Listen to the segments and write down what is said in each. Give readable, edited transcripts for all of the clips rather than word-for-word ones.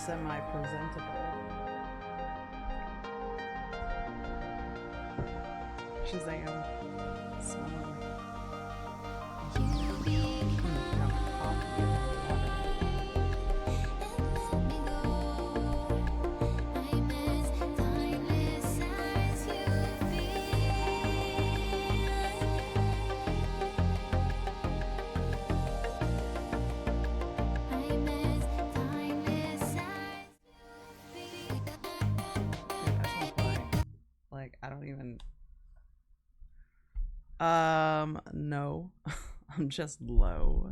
semi-presentable. Shazam. Smell. I don't even. No. I'm just low.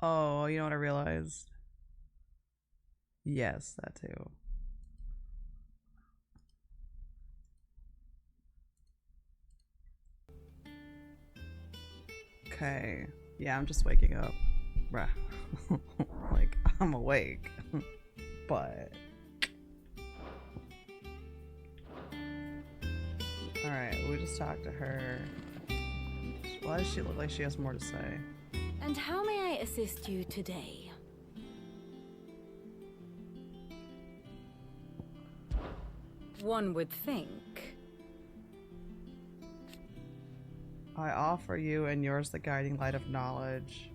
Oh, you know what I realized? Yes, that too. Okay. Yeah, I'm just waking up. Bruh. Like, I'm awake. But. Alright, we just talked to her. Why does she look like she has more to say? And how may I assist you today? One would think. I offer you and yours the guiding light of knowledge.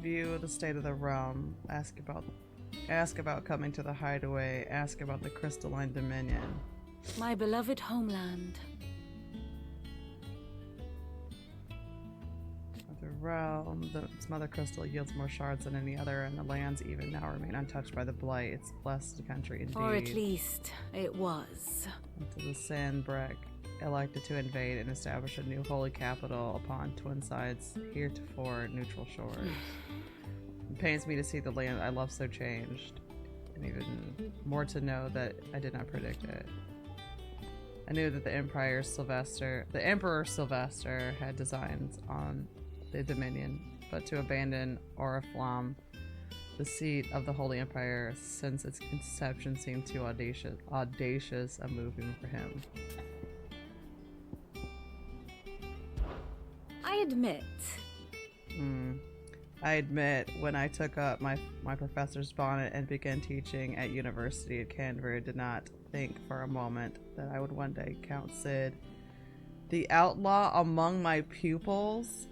View the state of the realm. Ask about coming to the hideaway. Ask about the crystalline dominion. My beloved homeland. The realm, its mother crystal yields more shards than any other, and the lands even now remain untouched by the blight. It's blessed country indeed. Or at least it was. Until the Sandbreak elected to invade and establish a new holy capital upon twin sides heretofore neutral shores. It pains me to see the land I love so changed, and even more to know that I did not predict it. I knew that the Emperor Sylvester had designs on the Dominion, but to abandon Oriflamme, the seat of the Holy Empire, since its inception seemed too audacious a move even for him. I admit. I admit, when I took up my professor's bonnet and began teaching at university at Canterbury, I did not think for a moment that I would one day count Sid the outlaw among my pupils.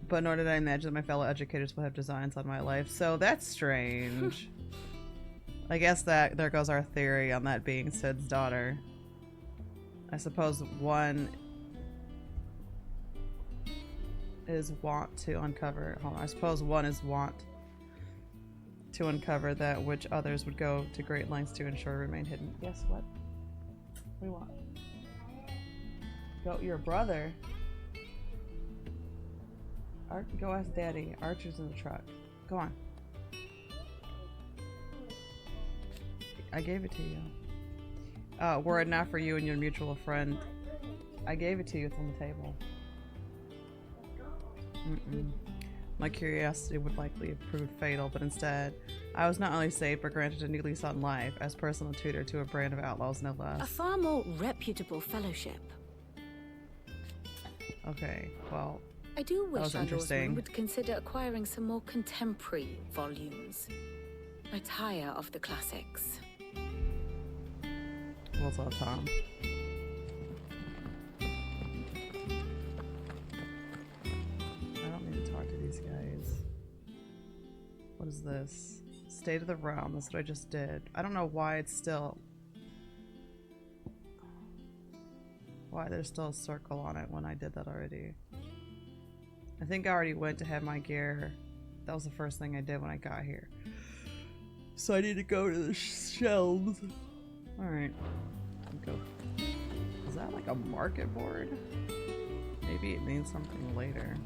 But nor did I imagine that my fellow educators would have designs on my life. So that's strange. I guess that there goes our theory on that being Sid's daughter. I suppose one is wont to uncover. Hold on. I suppose one is wont to uncover that which others would go to great lengths to ensure remain hidden. Guess what? What do you want? Go, your brother. Go ask Daddy. Archer's in the truck. Go on. I gave it to you. Were it not for you and your mutual friend, I gave it to you. It's on the table. My curiosity would likely have proved fatal, but instead, I was not only saved but granted a new lease on life as personal tutor to a brand of outlaws, no less. A far more reputable fellowship. Okay, well, I do wish our interesting. Lawsman would consider acquiring some more contemporary volumes. I tire of the classics. What's up, Tom? What is this? State of the realm. That's what I just did. I don't know why it's still... Why there's still a circle on it when I did that already. I think I already went to have my gear. That was the first thing I did when I got here. So I need to go to the shelves. Alright. Go. Is that like a market board? Maybe it means something later.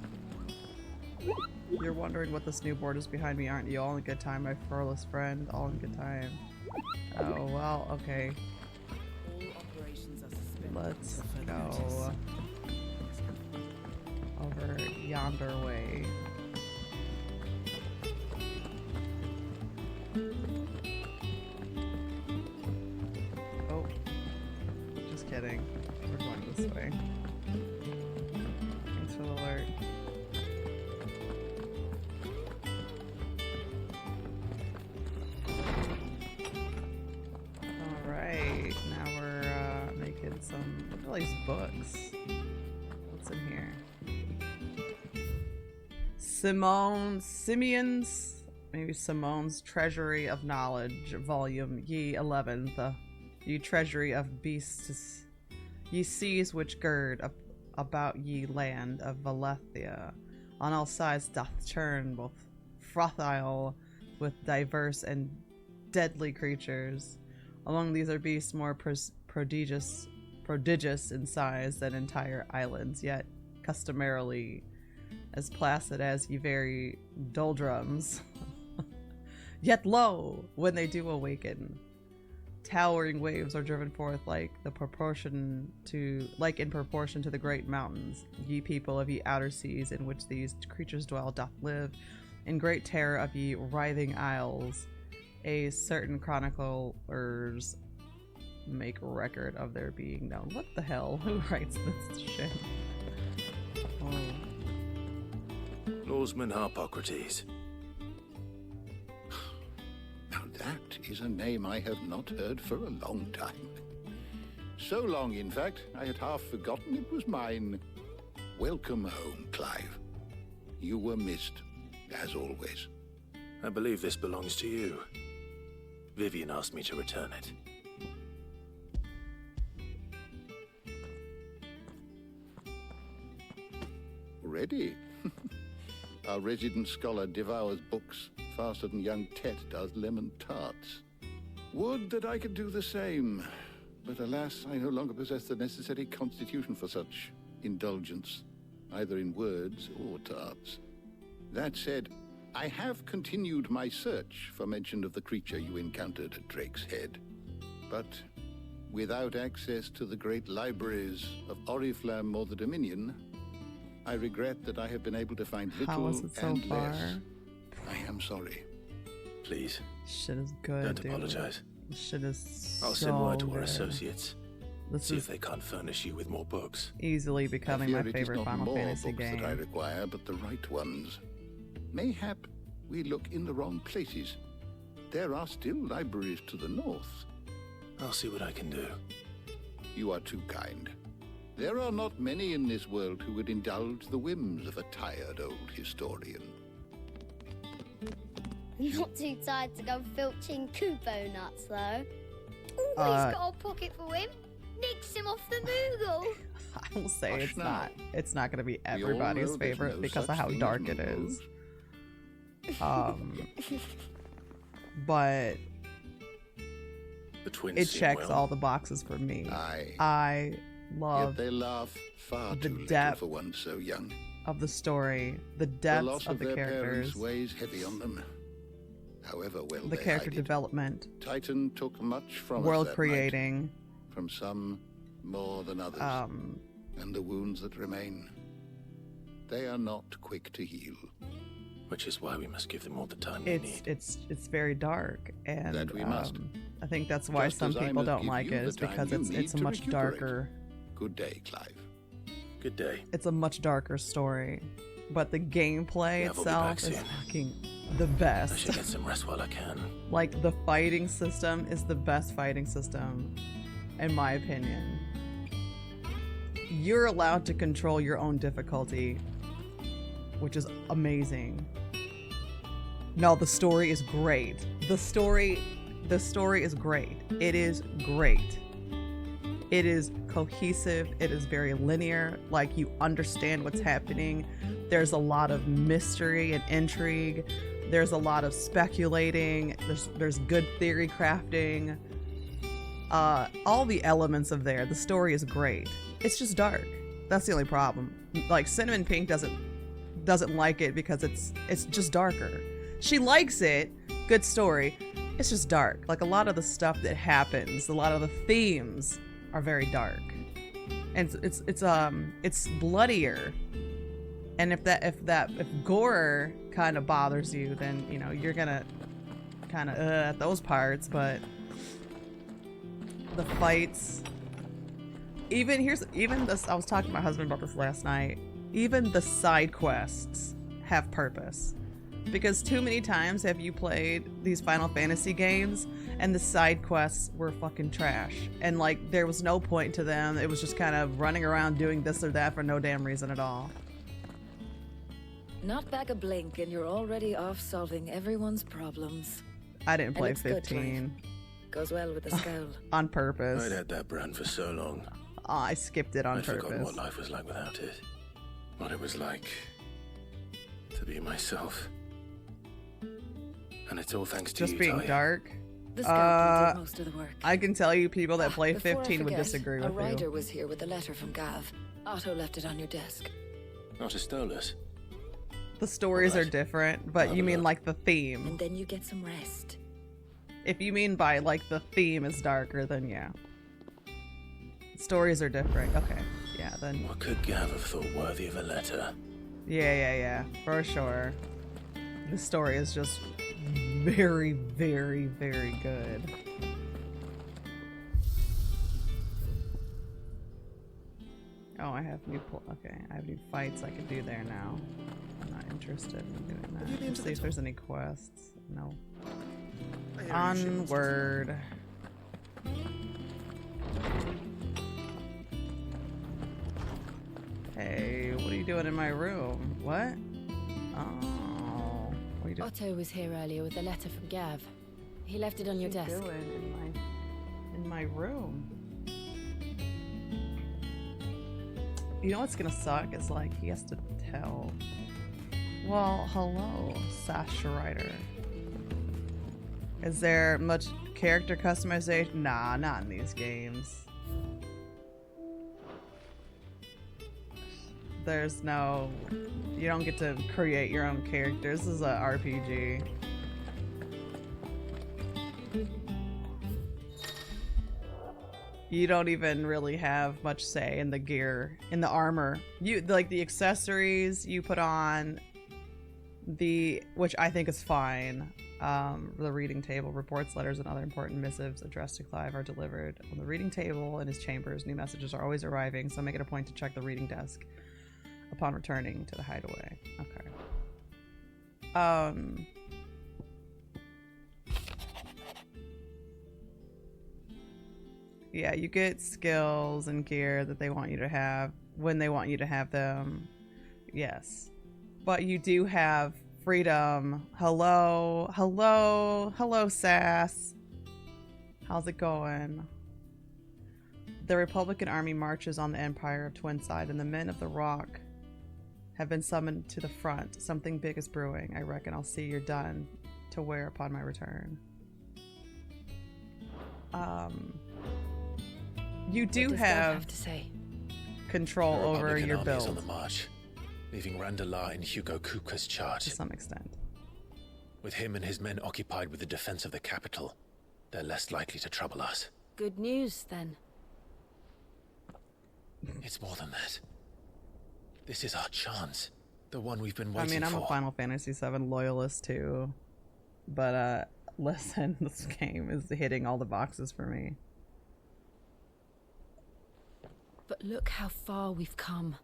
You're wondering what this new board is behind me, aren't you? All in good time, my furless friend. All in good time. Oh, well, okay. Let's go over yonder way. Oh. Just kidding. We're going this way. Thanks for the alert. Alright, now we're making some. Look at all these books. What's in here? Simone's Treasury of Knowledge, Volume Ye 11th, ye Treasury of Beasts, ye seas which gird about ye land of Valethia, on all sides doth turn both frothile with diverse and deadly creatures. Among these are beasts more prodigious in size than entire islands, yet customarily as placid as ye very doldrums. Yet lo, when they do awaken, towering waves are driven forth in proportion to the great mountains. Ye people of ye outer seas in which these creatures dwell doth live, in great terror of ye writhing isles. A certain chroniclers make record of their being known. What the hell? Who writes this shit? Oh. Lawsman Harpocrates. Now that is a name I have not heard for a long time. So long, in fact, I had half forgotten it was mine. Welcome home, Clive. You were missed, as always. I believe this belongs to you. Vivian asked me to return it. Ready? Our resident scholar devours books faster than young Tet does lemon tarts. Would that I could do the same, but alas, I no longer possess the necessary constitution for such indulgence, either in words or tarts. That said, I have continued my search for mention of the creature you encountered at Drake's Head. But without access to the great libraries of Oriflamme or the Dominion, I regret that I have been able to find little How was it so and far? less. I am sorry. Please, Shit is good, don't dude. apologize. Shit is I'll so send word to our good. associates. This See is if they can't furnish you with more books. easily becoming my I fear it is favorite not Final more Fantasy books game. that I require, but the right ones. Mayhap we look in the wrong places. There are still libraries to the north. I'll see what I can do. You are too kind. There are not many in this world who would indulge the whims of a tired old historian. Not too tired to go filching Kupo nuts, though. Always got a pocket for him. Nicks him off the Moogle. I will say Hush now. it's not going to be We all everybody's know there's favorite no because of such how thing as dark it Moogles. is. But The twins it seem checks well. all the boxes for me. Aye. I Yet love they laugh far the too little depth for one so young. of the story, the The depth loss of the their characters, parents weighs heavy on them. However well the they character hide it. development, Titan took much from us world that creating, night. From some more than others. And the wounds that remain, they are not quick to heal. Which is why we must give them all the time they need. it's very dark, and That we must. I think that's why Just some as I people must don't give like you it, the is time because you it's need a to much recuperate. darker. Good day, Clive. Good day. It's a much darker story, but the gameplay Yeah, we'll be itself back is soon. fucking the I best. should get some rest while I can. Like, the fighting system is the best fighting system, in my opinion. You're allowed to control your own difficulty, which is amazing. No, the story is great. The story is great. It is great. It is cohesive. It is very linear. Like, you understand what's happening. There's a lot of mystery and intrigue. There's a lot of speculating. There's good theory crafting. All the elements of there. The story is great. It's just dark. That's the only problem. Like, Cinnamon Pink doesn't like it because it's just darker. She likes it. Good story. It's just dark. Like, a lot of the stuff that happens, a lot of the themes are very dark. And it's bloodier. And if gore kind of bothers you, then, you know, you're gonna kind of at those parts. But the fights, even this, I was talking to my husband about this last night. Even the side quests have purpose. Because too many times have you played these Final Fantasy games and the side quests were fucking trash. And like there was no point to them. It was just kind of running around doing this or that for no damn reason at all. Not back a blink and you're already off solving everyone's problems. I didn't play looks good, 15. Goes well with the scowl. On purpose. I'd had that brand for so long. I skipped it on I'd purpose. forgotten what life was like without it. What it was like to be myself. And it's all thanks to Just you, being Talia. dark. The scalpel did most of the work. I can tell you people that play Before I 15 would forget, disagree a with rider you. was here with a letter from Gav. Otto left it on your desk. Not a Stolas. The stories are Alright. different, but Have you a mean look. like the theme. And then you get some rest. If you mean by like the theme is darker, then yeah. Stories are different. Okay. Yeah, then What could Gav have thought worthy of a letter? yeah, for sure. The story is just very, very, very good. Oh, I have new I have new fights I can do there now. I'm not interested in doing that. Let's see if there's any quests. No. Onward. Hey, what are you doing in my room? What? Oh, what are you doing? Otto was here earlier with a letter from Gav. He left it on your What are you desk. doing in my room? You know what's gonna suck? Is like he has to tell. Well, hello, Sasha Ryder. Is there much character customization? Nah, not in these games. There's no... You don't get to create your own character. This is a RPG. You don't even really have much say in the gear, in the armor. You like the accessories you put on, which I think is fine. The reading table, reports, letters, and other important missives addressed to Clive are delivered on the reading table in his chambers. New messages are always arriving, so make it a point to check the reading desk upon returning to the hideaway. Okay. Yeah, you get skills and gear that they want you to have when they want you to have them. Yes. But you do have freedom. Hello, Sass. How's it going? The Republican army marches on the Empire of Twinside, and the men of the Rock have been summoned to the front. Something big is brewing. I reckon I'll see you're done to wear upon my return. You do What does Gav have to say? control The over Republican your army is on build the march, leaving Randalar in Hugo Kupka's charge. to some extent. With him and his men occupied with the defense of the capital, they're less likely to trouble us. Good news, then. It's more than that. This is our chance. The one we've been I waiting mean, I'm for. a Final Fantasy VII loyalist too, but listen, this game is hitting all the boxes for me. But look how far we've come.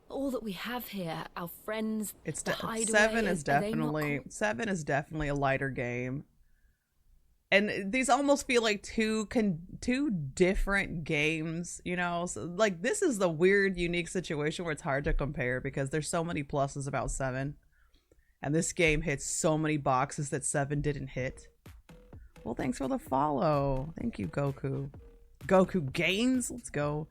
All that we have here, our friends, It's the hideaway, seven is are they not definitely cool? 7 is definitely a lighter game, and these almost feel like two different games. You know, so, like this is the weird, unique situation where it's hard to compare because there's so many pluses about 7, and this game hits so many boxes that 7 didn't hit. Well, thanks for the follow. Thank you, Goku. Goku Games. Let's go.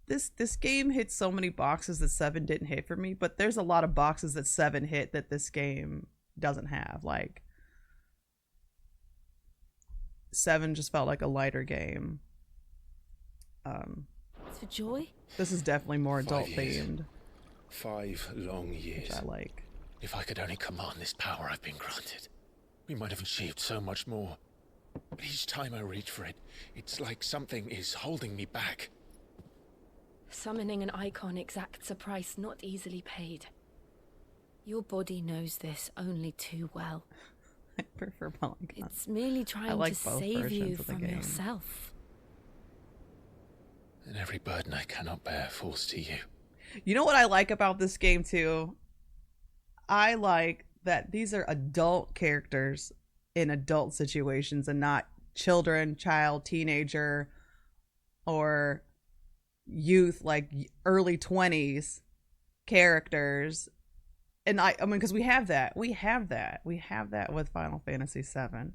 This game hits so many boxes that 7 didn't hit for me, but there's a lot of boxes that 7 hit that this game doesn't have. Like 7 just felt like a lighter game. It's for joy? This is definitely more 5 adult years. themed, 5 long which years. I like. If I could only command this power I've been granted, we might have achieved so much more. But each time I reach for it, it's like something is holding me back. Summoning an icon exacts a price not easily paid. Your body knows this only too well. I prefer Polygon. It's merely trying like to both save you versions of the from game. yourself. and every burden I cannot bear falls to you. You know what I like about this game too? I like that these are adult characters in adult situations and not children, child, teenager, or youth, like early 20s characters. And I mean, because we have that with Final Fantasy VII.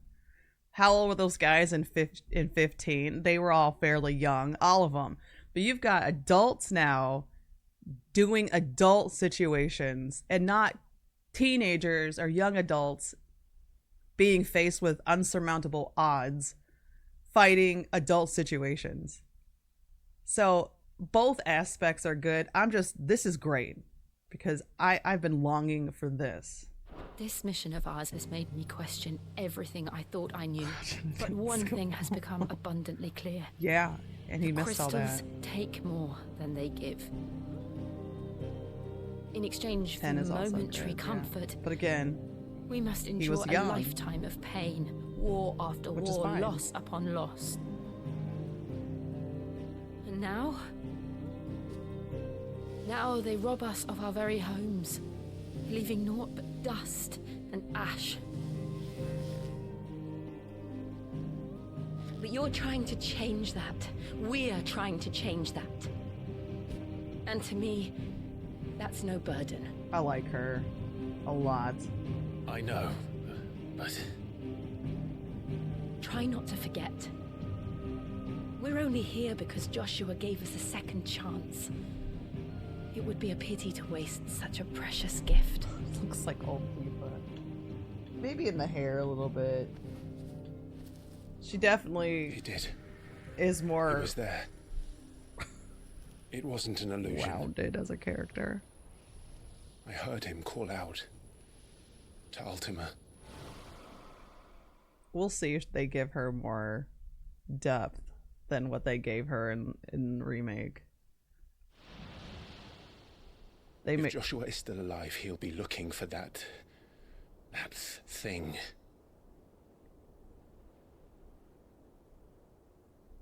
How old were those guys in 15? They were all fairly young, all of them. But you've got adults now doing adult situations and not teenagers or young adults being faced with unsurmountable odds fighting adult situations. So both aspects are good. This is great because I've been longing for this. This mission of ours has made me question everything I thought I knew. But one thing has become abundantly clear. Yeah, and he missed all that. Crystals take more than they give. In exchange for momentary comfort, yeah. But again, we must endure a lifetime of pain, war after war, loss upon loss. And now they rob us of our very homes, leaving naught but dust and ash. But you're trying to change that. We're trying to change that. And to me, that's no burden. I like her a lot. I know, but... Try not to forget. We're only here because Joshua gave us a second chance. It would be a pity to waste such a precious gift. Looks like old Eva. Maybe in the hair a little bit. She definitely... He did. Is more... He was there. It wasn't an illusion. Rounded as a character. I heard him call out to Ultima. We'll see if they give her more depth than what they gave her in remake. If Joshua is still alive, he'll be looking for that thing.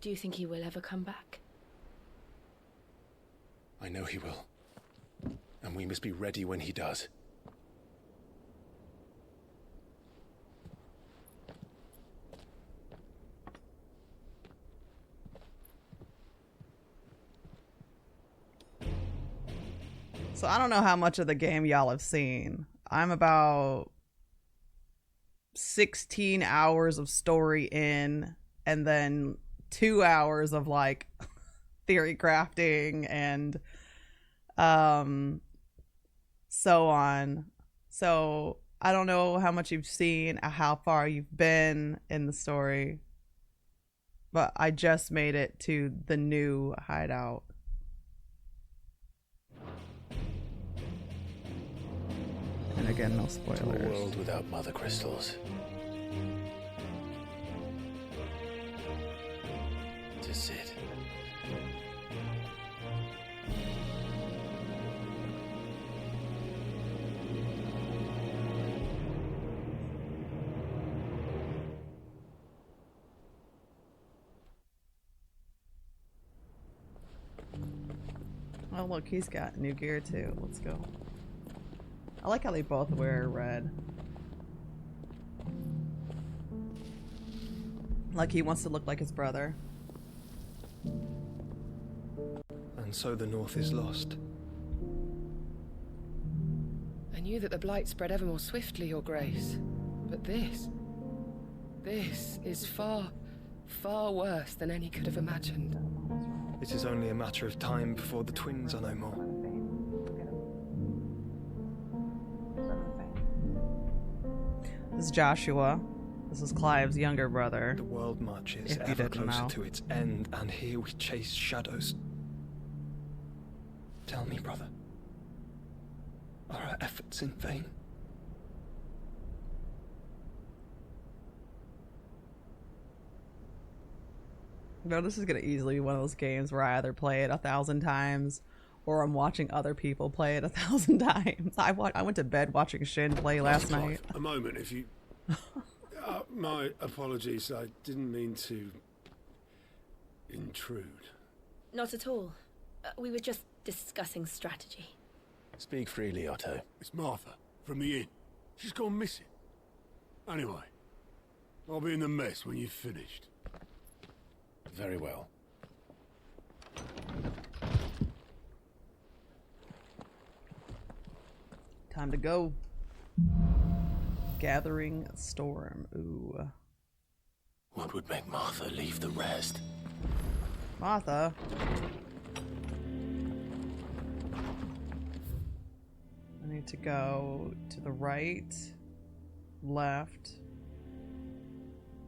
Do you think he will ever come back? I know he will. And we must be ready when he does. So I don't know how much of the game y'all have seen. I'm about 16 hours of story in, and then 2 hours of like theory crafting and so on. So I don't know how much you've seen, how far you've been in the story, but I just made it to the new hideout. And again, no spoilers. To a world without mother crystals. To Sid. Oh look, he's got new gear too. Let's go. I like how they both wear red. Like he wants to look like his brother. And so the North is lost. I knew that the Blight spread ever more swiftly, Your Grace. But this is far, far worse than any could have imagined. It is only a matter of time before the twins are no more. This is Joshua. This is Clive's younger brother. The world marches ever closer to its end, and here we chase shadows. Tell me, brother, are our efforts in vain? No, this is gonna easily be one of those games where I either play it 1,000 times or I'm watching other people play it 1,000 times. I went to bed watching Shin play last night. A moment, if you... my apologies, I didn't mean to intrude. Not at all. We were just discussing strategy. Speak freely, Otto. It's Martha, from the inn. She's gone missing. Anyway, I'll be in the mess when you've finished. Very well. Time to go. Gathering storm. Ooh. What would make Martha leave the rest? Martha? I need to go to the right, left,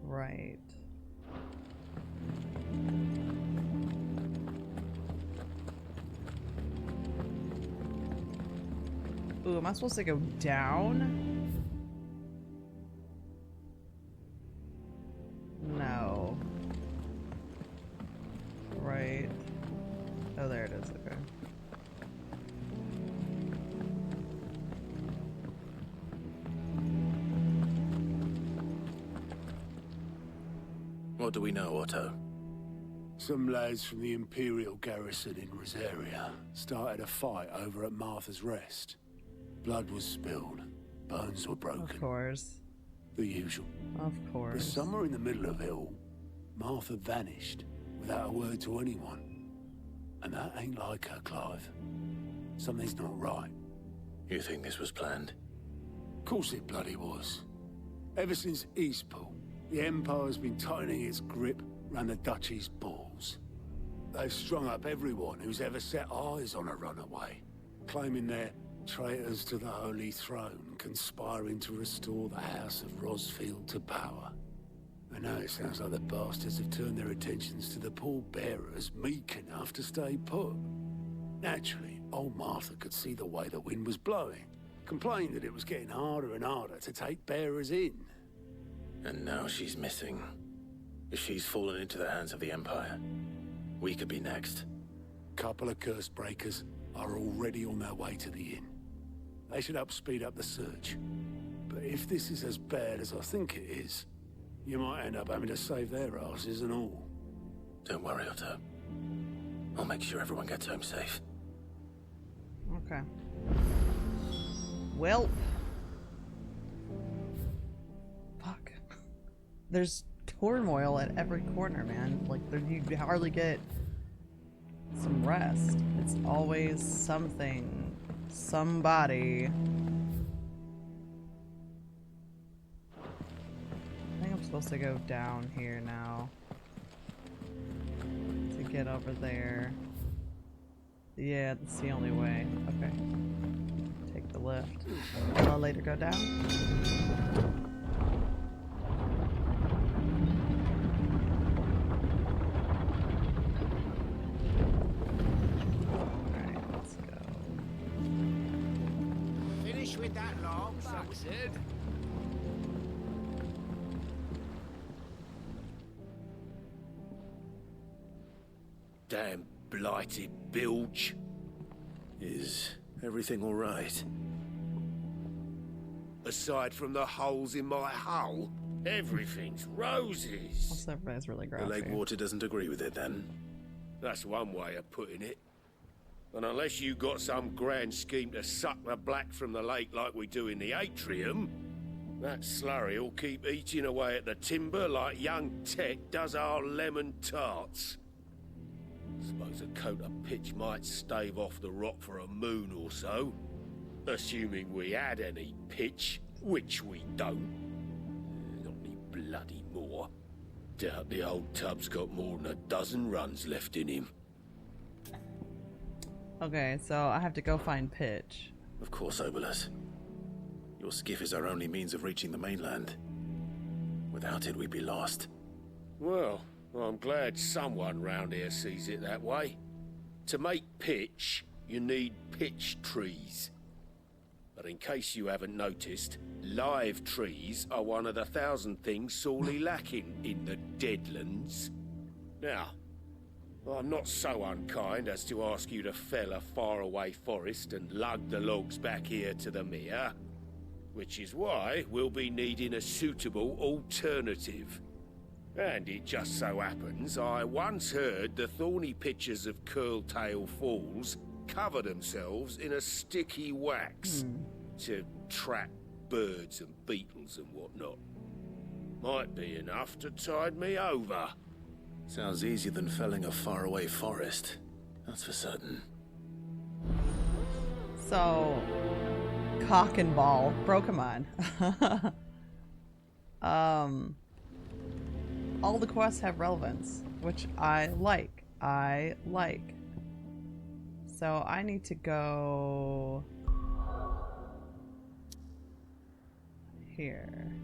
right. Ooh, am I supposed to go down? No. Right. Oh, there it is. Okay. What do we know, Otto? Some lads from the Imperial garrison in Rosaria started a fight over at Martha's Rest. Blood was spilled. Bones were broken. Of course. The usual. Of But course. somewhere in the middle of it all, Martha vanished without a word to anyone. And that ain't like her, Clive. Something's not right. You think this was planned? Of course it bloody was. Ever since Eastpool, the Empire's been tightening its grip round the Duchy's balls. They've strung up everyone who's ever set eyes on a runaway, claiming they're traitors to the Holy Throne, conspiring to restore the House of Rosfield to power. And now it sounds like the bastards have turned their attentions to the pallbearers meek enough to stay put. Naturally, old Martha could see the way the wind was blowing, complained that it was getting harder and harder to take bearers in. And now she's missing. If she's fallen into the hands of the Empire, we could be next. Couple of curse breakers are already on their way to the inn. They should help speed up the search. But if this is as bad as I think it is, you might end up having to save their asses and all. Don't worry, Otto. I'll make sure everyone gets home safe. Okay. Well. Fuck. There's turmoil at every corner, man. Like, you hardly get some rest. It's always something. Somebody. I think I'm supposed to go down here now. To get over there. Yeah, that's the only way. Okay. Take the lift. Will I later go down? Alright, let's go. Finish with that long bastard. Damn blighted bilge. Is everything all right? Aside from the holes in my hull, everything's roses. Also, everybody's really The grumpy. lake water doesn't agree with it, then? That's one way of putting it. And unless you got some grand scheme to suck the black from the lake like we do in the atrium, that slurry'll keep eating away at the timber like young Tech does our lemon tarts. Suppose a coat of pitch might stave off the rock for a moon or so. Assuming we had any pitch, which we don't. Not any bloody more. Doubt the old tub's got more than a dozen runs left in him. Okay, so I have to go find Pitch. Of course, Obolus. Your skiff is our only means of reaching the mainland. Without it, we'd be lost. Well, I'm glad someone round here sees it that way. To make pitch, you need pitch trees. But in case you haven't noticed, live trees are one of the 1,000 things sorely lacking in the Deadlands. Now, I'm not so unkind as to ask you to fell a faraway forest and lug the logs back here to the mere, which is why we'll be needing a suitable alternative. And it just so happens I once heard the thorny pitchers of Curltail Falls cover themselves in a sticky wax to trap birds and beetles and whatnot. Might be enough to tide me over. Sounds easier than felling a faraway forest. That's for certain. So, cock and ball. Pokemon. All the quests have relevance, which I like. So I need to go here.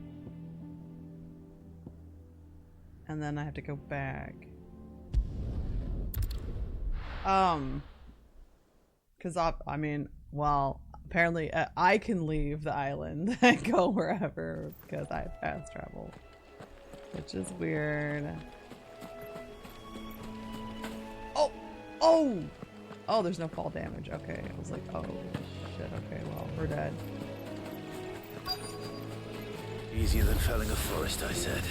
And then I have to go back. Because I mean, well, apparently I can leave the island and go wherever because I have fast travel, which is weird. Oh, there's no fall damage. Okay, I was like, oh shit. Okay, well, we're dead. Easier than felling a forest, I said.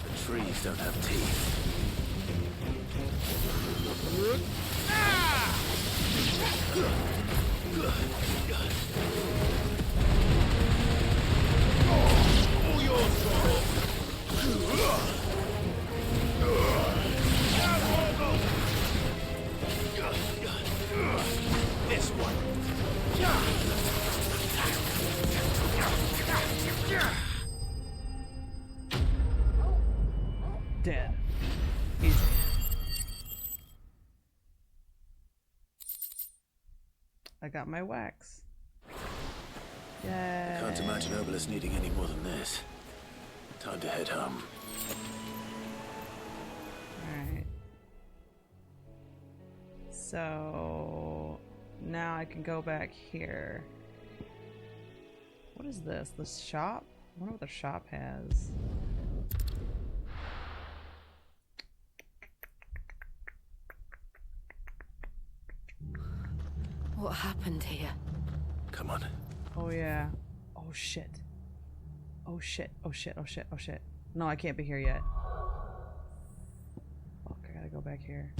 The trees don't have teeth. All yours, Zorro. This one. Dead. Easy. I got my wax. Yay. I can't imagine Obelisk needing any more than this. Time to head home. Alright. So now I can go back here. What is this? The shop? I wonder what the shop has. What happened here? Come on. Oh yeah. Oh shit. Oh shit. Oh shit. Oh shit. Oh shit. No, I can't be here yet. Fuck, I gotta go back here.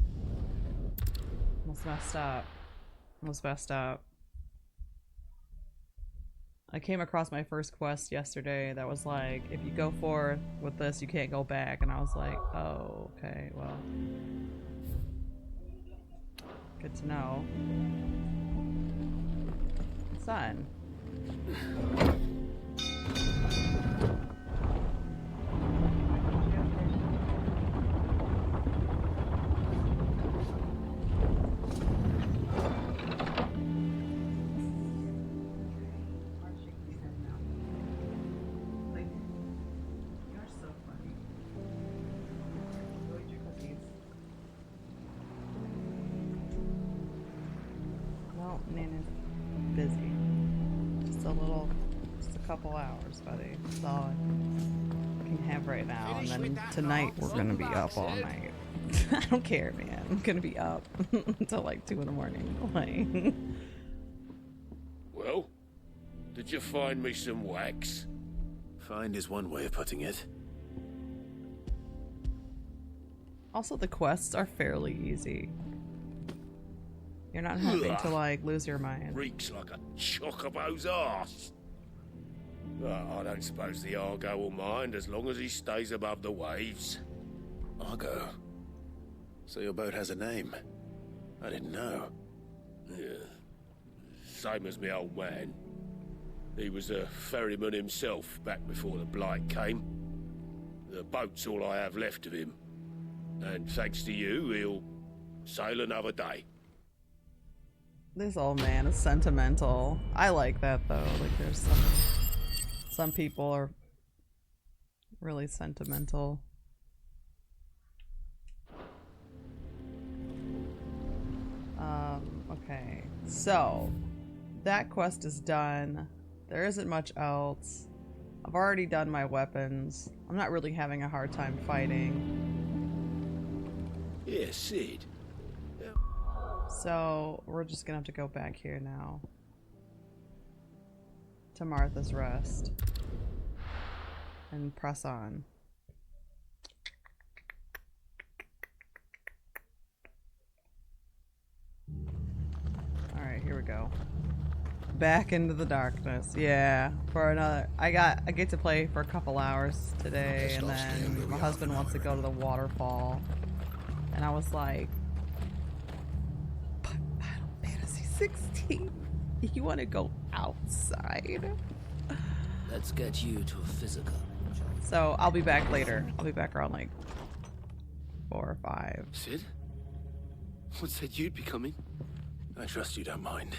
Almost messed up. Almost messed up. I came across my first quest yesterday that was like, if you go forth with this, you can't go back. And I was like, oh, okay, well. Good to know. Son. Couple hours, buddy. That's all I can have right now. And then tonight we're gonna be up all night. I don't care, man. I'm gonna be up until like 2 in the morning. Like. Well, did you find me some wax? Find is one way of putting it. Also, the quests are fairly easy. You're not having to like lose your mind. Reeks like a chocobo's arse. I don't suppose the Argo will mind as long as he stays above the waves. Argo? So your boat has a name? I didn't know. Yeah. Same as my old man. He was a ferryman himself back before the Blight came. The boat's all I have left of him. And thanks to you, he'll sail another day. This old man is sentimental. I like that though. Like there's some people are really sentimental. Okay, so that quest is done. There isn't much else. I've already done my weapons. I'm not really having a hard time fighting. Yeah, Sid. So we're just gonna have to go back here now to Martha's Rest and press on. go. Back into the darkness. Yeah. For another... I get to play for a couple hours today, and then my husband wants to go to the waterfall. And I was like... But Final Fantasy 16? You want to go outside? Let's get you to a physical. So, I'll be back later. I'll be back around like 4 or 5. Sid? What said you'd be coming? I trust you don't mind.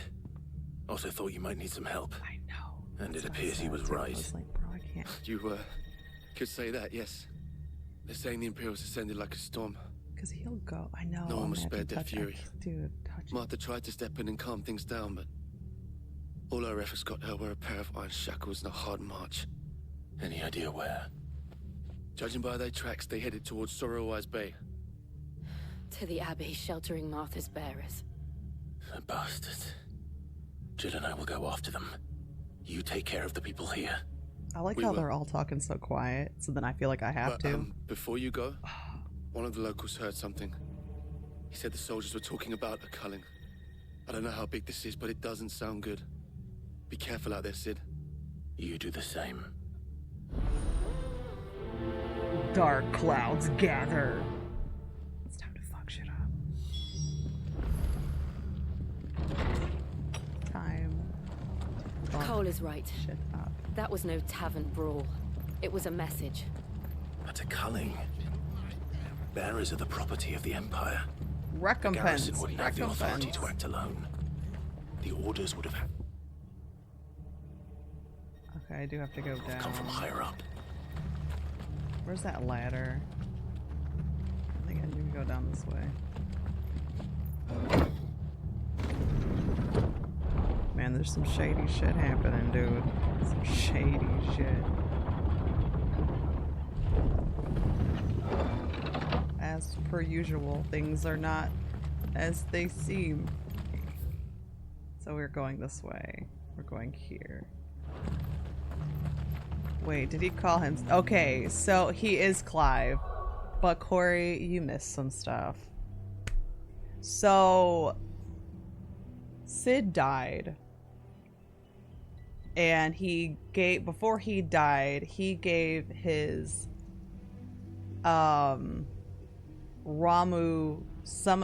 Also thought you might need some help. I know. And it appears he was right. I was like, bro, I can't. You, could say that, yes. They're saying the Imperials ascended like a storm. Because he'll go. I know. No one was spared their fury. Dude, touch Martha tried to step in and calm things down, but all her efforts got her were a pair of iron shackles and a hard march. Any idea where? Judging by their tracks, they headed towards Sorrowwise Bay. To the Abbey sheltering Martha's bearers. The bastards. Jill and I will go after them. You take care of the people here. I like how they're all talking so quiet, so then I feel like I have to. Before you go, one of the locals heard something. He said the soldiers were talking about a culling. I don't know how big this is, but it doesn't sound good. Be careful out there, Sid. You do the same. Dark clouds gather. It's time to fuck shit up. Time. Cole is right. Shit up. That was no tavern brawl. It was a message. But a culling. Bearers are the property of the Empire. Recompense. The garrison wouldn't have the authority to act alone. The orders would have had. Okay, I do have to go down. Come from higher up. Where's that ladder? I think I need to go down this way. Man, there's some shady shit happening, dude. Some shady shit. As per usual, things are not as they seem. So we're going this way. We're going here. Wait, did he call him? Okay, so he is Clive. But Corey, you missed some stuff. So Sid died. And he gave, before he died, he gave his Ramu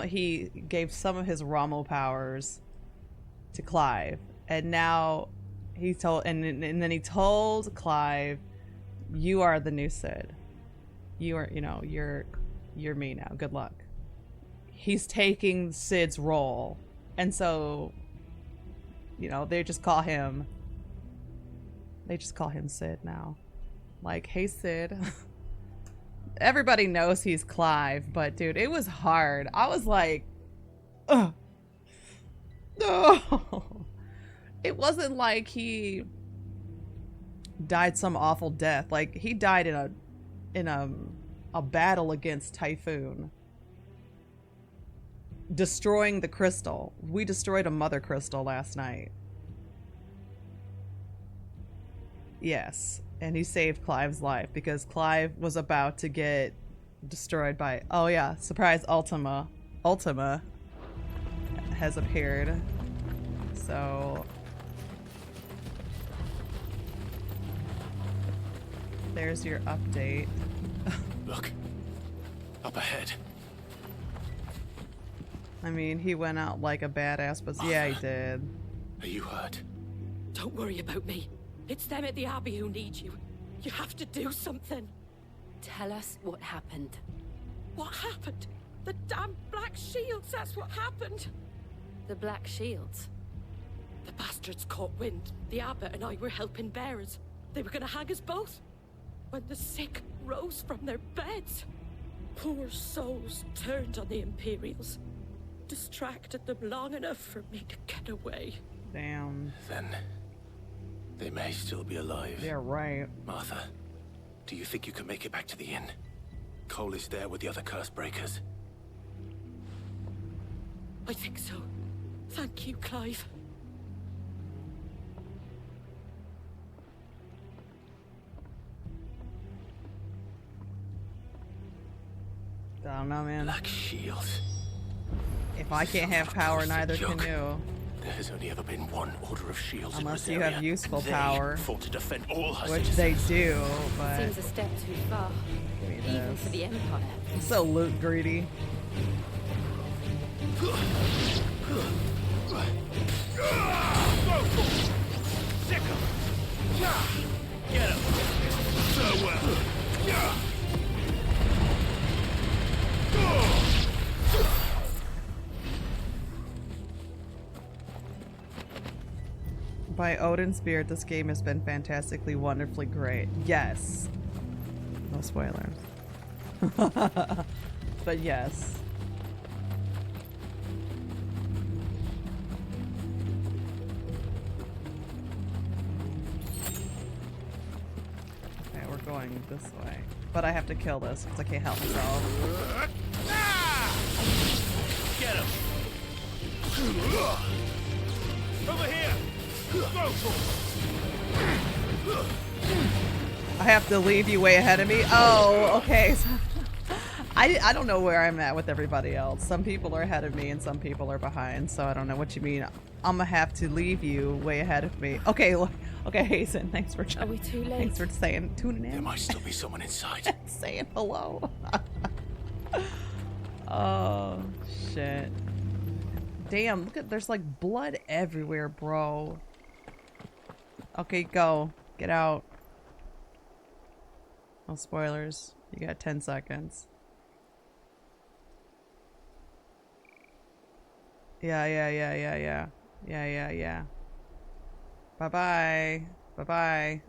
he gave some of his Ramu powers to Clive. And now he told, and then he told Clive, "You are the new Sid. You are, you're me now. Good luck." He's taking Sid's role, and so, they just call him Sid now. Like, hey Sid. Everybody knows he's Clive, but dude, it was hard. I was like, ugh. No. It wasn't like he died some awful death. Like, he died in a battle against Typhoon, destroying the crystal. We destroyed a mother crystal last night. Yes, and he saved Clive's life because Clive was about to get destroyed by, oh yeah, surprise, Ultima has appeared. So there's your update. Look, up ahead. I mean, he went out like a badass, but Martha, yeah, he did. Are you hurt? Don't worry about me. It's them at the Abbey who need you. You have to do something. Tell us what happened. What happened? The damn Black Shields, that's what happened. The Black Shields? The bastards caught wind. The abbot and I were helping bearers. They were gonna hang us both. When the sick rose from their beds, poor souls turned on the Imperials. Distracted them long enough for me to get away. Damn. Then they may still be alive. Yeah, right. Martha, do you think you can make it back to the inn? Cole is there with the other curse breakers. I think so. Thank you, Clive. I don't know, man. Black Shield. If I can't have power, neither can joke. you. There has only ever been one order of shields Unless in you Rosaria. have useful They power, fought to defend all her which citizens. they do, but Seems a step too far, even for the Empire. I'm so loot greedy. Sick 'em. Get him. So well. By Odin's spirit, this game has been fantastically, wonderfully great. Yes. No spoilers. But yes. Okay, we're going this way. But I have to kill this because I can't help myself. Get him. Over here. I have to leave you way ahead of me? Oh, okay. So, I don't know where I'm at with everybody else. Some people are ahead of me and some people are behind, so I don't know what you mean. I'm gonna have to leave you way ahead of me. Okay, look. Okay, Hazen, thanks for Are we too late? Thanks for tuning in. There might still be someone inside. Saying hello. Oh, shit. Damn, look at, there's like blood everywhere, bro. Okay, go. Get out. No spoilers. You got 10 seconds. Yeah. Bye-bye. Bye-bye.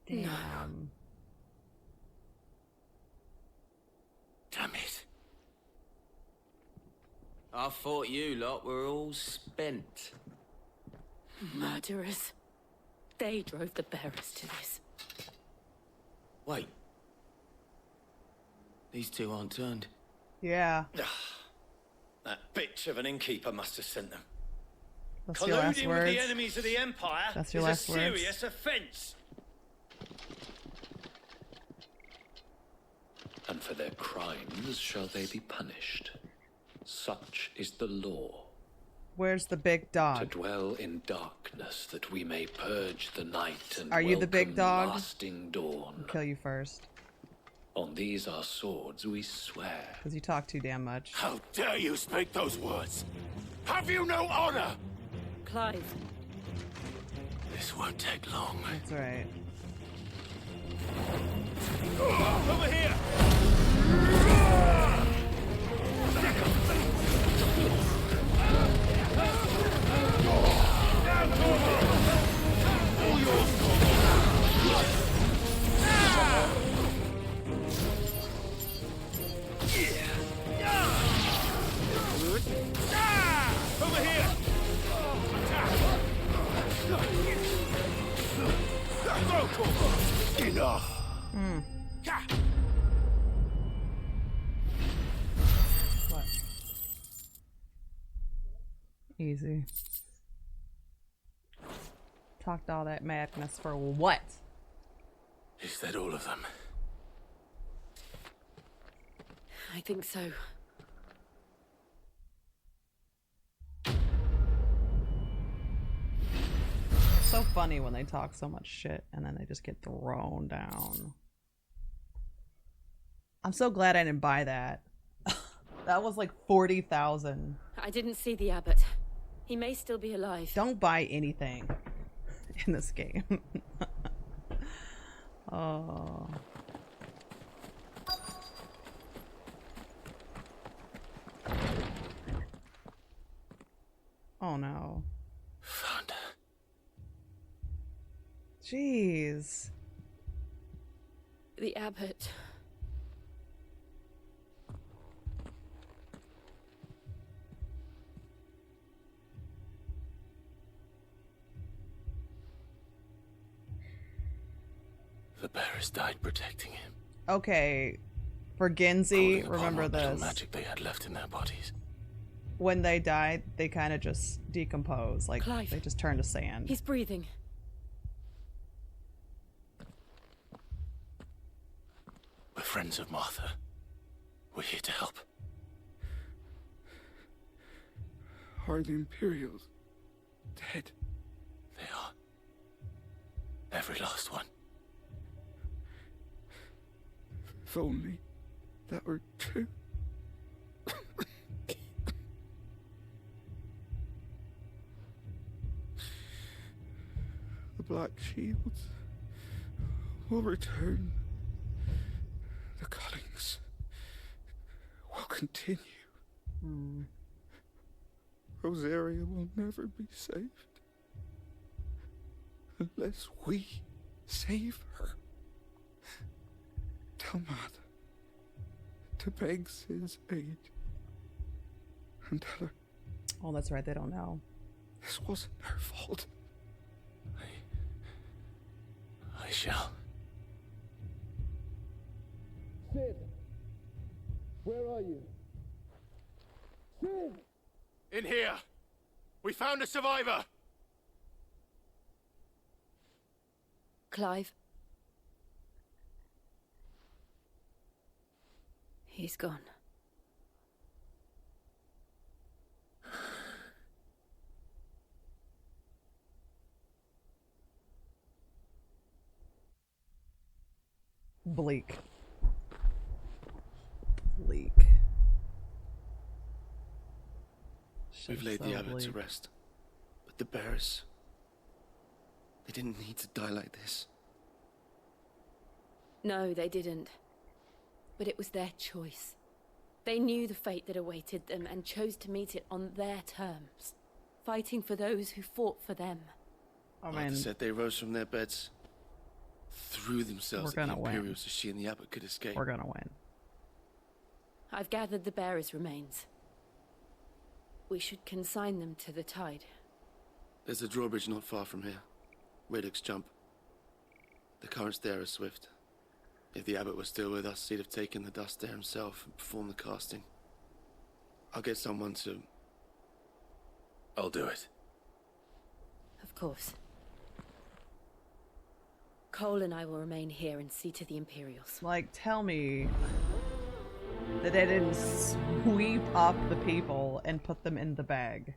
Damn. Damn it. I thought you lot were all spent. Murderers. They drove the bearers to this. Wait. These two aren't turned. Yeah. That bitch of an innkeeper must have sent them. That's your last Colluding with words. the enemies of the Empire That's your is last a words. serious offence. And for their crimes shall they be punished. Such is the law. Where's the big To dog? dwell in darkness that we may purge the night and Are you the big welcome dog? lasting dawn. I'll kill you first. On these our swords we swear. Because you talk too damn much. How dare you speak those words? Have you no honor? Clive. This won't take long. That's right. Over here! Over here! Enough! What? Easy. Talked all that madness for what? Is that all of them? I think so. It's so funny when they talk so much shit and then they just get thrown down. I'm so glad I didn't buy that. That was like 40,000. I didn't see the abbot. He may still be alive. Don't buy anything in this game. Oh. Oh no. Found her. Jeez. The abbot. The bearers died protecting him. Okay. For Genzi, Holding upon remember what little this. magic they had left in their bodies. when they die, they kind of just decompose. Like, Clive. they just turn to sand. He's breathing. We're friends of Martha. We're here to help. Are the Imperials dead? They are. Every last one. If only that were true. The Black Shields will return. The cullings will continue. Rosaria will never be saved unless we save her. Tell Matt to beg Sid's aid and tell her Oh, that's right. They don't know. this wasn't her fault. I shall. Sid, where are you? Sid! In here! We found a survivor! Clive. He's gone. Bleak. Bleak. We've laid the abbot to bleak. rest. But the bearers... they didn't need to die like this. No, they didn't. But it was their choice. They knew the fate that awaited them and chose to meet it on their terms, fighting for those who fought for them. Martha said they rose from their beds, threw themselves We're at the gonna win. Imperials so she and the abbot could escape. We're gonna win. I've gathered the bearers' remains. We should consign them to the tide. There's a drawbridge not far from here. Radix Jump. The currents there are swift. If the abbot was still with us, he'd have taken the dust there himself and performed the casting. I'll get someone to... I'll do it. Of course. Cole and I will remain here and see to the Imperials. Like, tell me that they didn't sweep up the people and put them in the bag.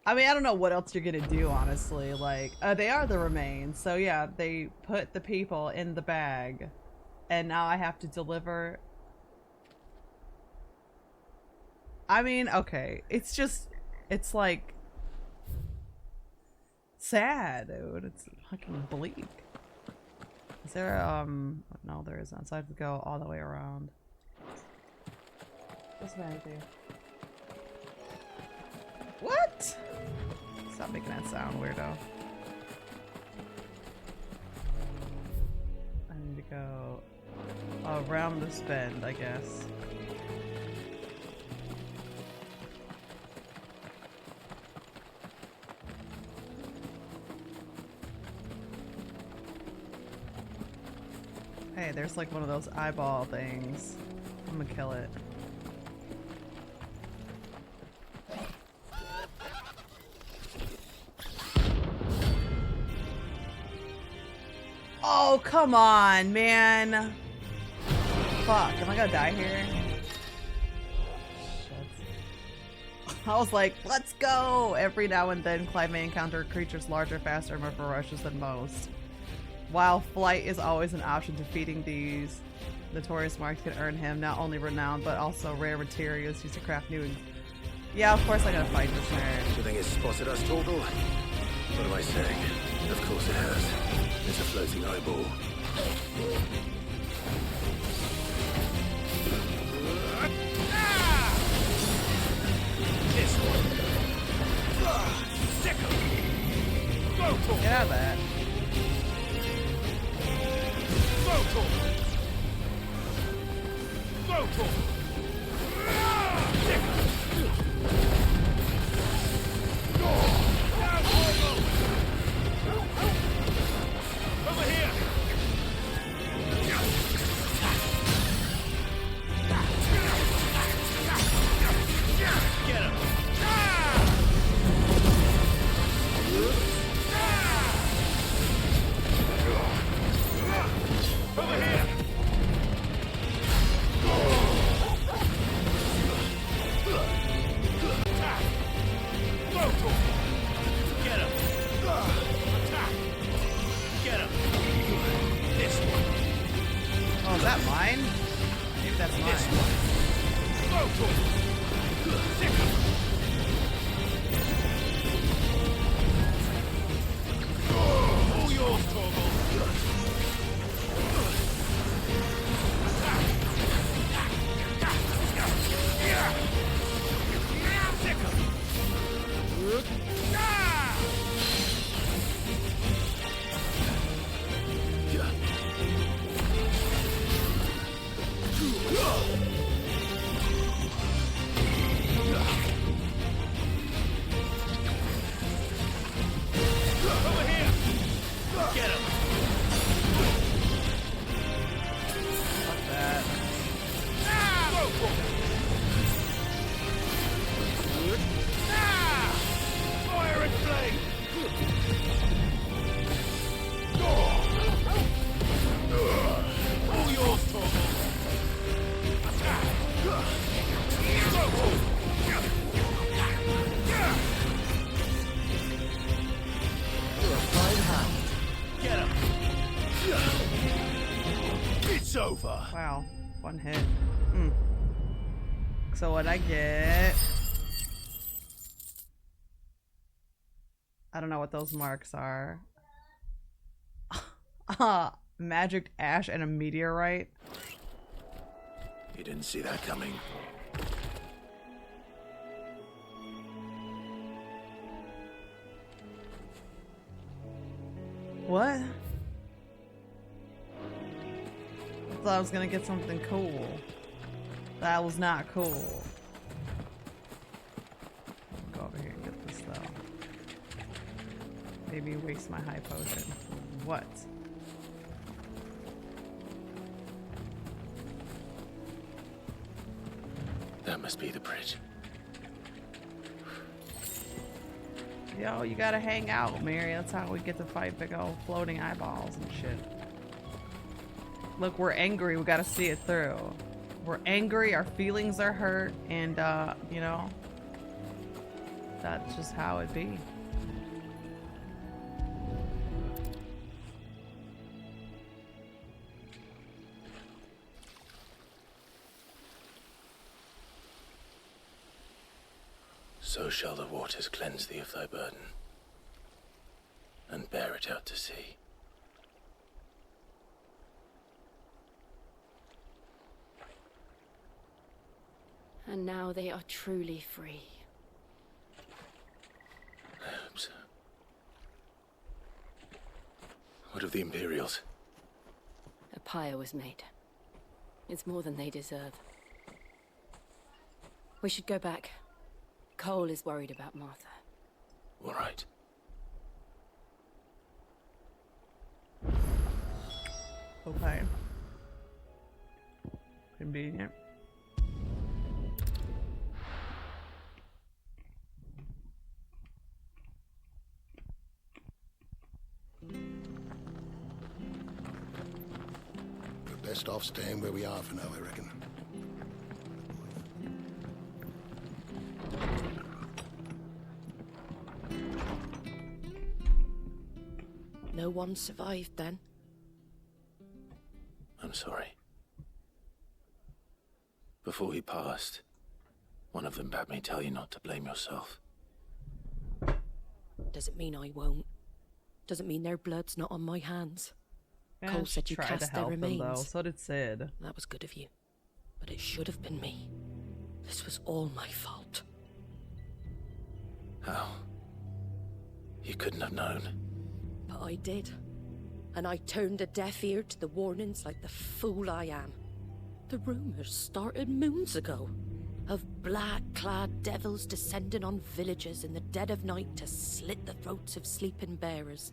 I mean, I don't know what else you're gonna do, honestly. Like, they are the remains, so yeah, they put the people in the bag, and now I have to deliver. I mean, okay, it's just, it's like, sad, dude. It's fucking bleak. Is there, no, there isn't, so I have to go all the way around. What's vanity? What? Stop making that sound, weirdo. I need to go around this bend, I guess. Hey, there's like one of those eyeball things. I'm gonna kill it. Oh, come on, man. Fuck, am I gonna die here? Shit. I was like, let's go! Every now and then, Clive may encounter creatures larger, faster, and more ferocious than most. While flight is always an option, defeating these notorious marks can earn him not only renown, but also rare materials used to craft new... Yeah, of course I'm gonna fight this nerd. You think it's spotted us, Torgal? What am I saying? Of course it has. It's a floating eyeball. This one. Sickle. Go for it. Get out of that. Go for it. Go for it. Sickle. Over here! So what I get... I don't know what those marks are. Magic ash and a meteorite. You didn't see that coming. What? I thought I was gonna get something cool. That was not cool. I'll go over here and get this though. Maybe waste my high potion. What? That must be the bridge. Yo, you gotta hang out, Mary. That's how we get to fight big old floating eyeballs and shit. Look, we're angry. We gotta see it through. We're angry. Our feelings are hurt. And, you know, that's just how it be. So shall the waters cleanse thee of thy burden, and bear it out to sea. And now they are truly free. I hope so. What of the Imperials? A pyre was made. It's more than they deserve. We should go back. Cole is worried about Martha. All right. Okay. Convenient. We're best off staying where we are for now, I reckon. No one survived then? I'm sorry. Before he passed, one of them bade me tell you not to blame yourself. Doesn't mean I won't. Doesn't mean their blood's not on my hands. Yeah, Cole said you tried to cast their help them, remains. though. So did Sid. That was good of you. But it should have been me. This was all my fault. How? You couldn't have known. But I did. And I turned a deaf ear to the warnings like the fool I am. The rumors started moons ago. Of black-clad devils descending on villages in the dead of night to slit the throats of sleeping bearers.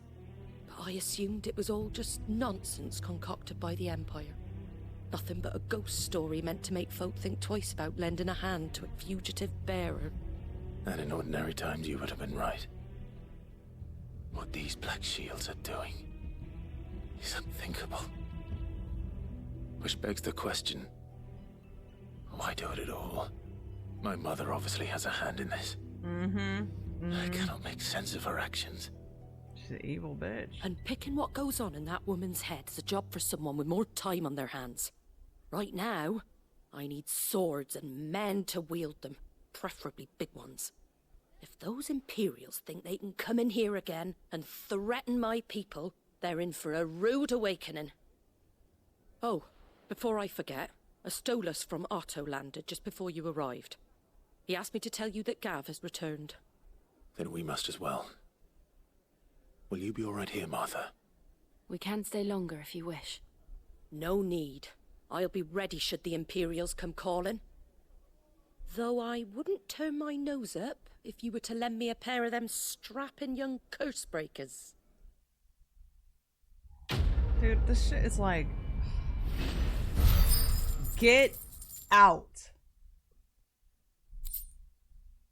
But I assumed it was all just nonsense concocted by the Empire. Nothing but a ghost story meant to make folk think twice about lending a hand to a fugitive bearer. And in ordinary times you would have been right. What these Black Shields are doing is unthinkable. Which begs the question, why do it at all? My mother obviously has a hand in this. I cannot make sense of her actions. She's an evil bitch. And picking what goes on in that woman's head is a job for someone with more time on their hands. Right now, I need swords and men to wield them, preferably big ones. If those Imperials think they can come in here again and threaten my people, they're in for a rude awakening. Oh, before I forget, a Stolas from Otto landed just before you arrived. He asked me to tell you that Gav has returned. Then we must as well. Will you be all right here, Martha? We can stay longer if you wish. No need. I'll be ready should the Imperials come calling. Though I wouldn't turn my nose up if you were to lend me a pair of them strapping young curse breakers. Dude, this shit is like... Get out.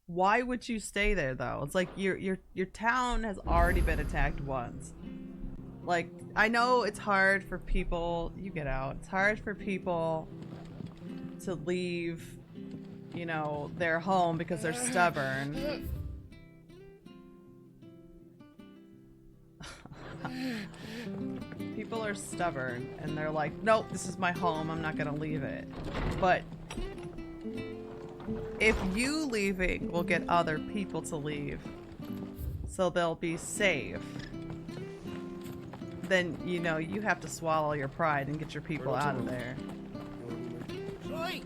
Why would you stay there though? It's like your town has already been attacked once. Like, I know it's hard for people, you get out. It's hard for people to leave, you know, their home because they're stubborn. People are stubborn and they're like, nope, this is my home, I'm not gonna leave it. But if you leaving will get other people to leave, so they'll be safe, then, you know, you have to swallow your pride and get your people out of there. Right.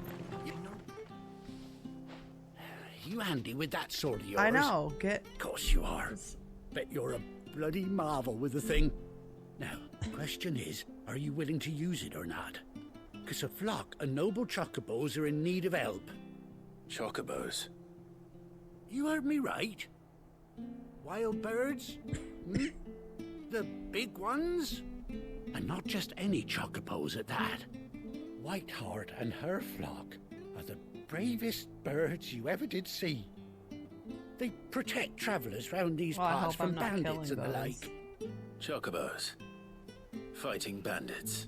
You handy with that sword of yours? I know. Of course you are. Bet you're a bloody marvel with the thing. Now, the question is, are you willing to use it or not? Because a flock of noble chocobos are in need of help. Chocobos? You heard me right. Wild birds? Hmm? The big ones? And not just any chocobos at that. Whiteheart and her flock are the bravest birds you ever did see. They protect travellers round these parts from bandits and the like. Chocobos? Fighting bandits?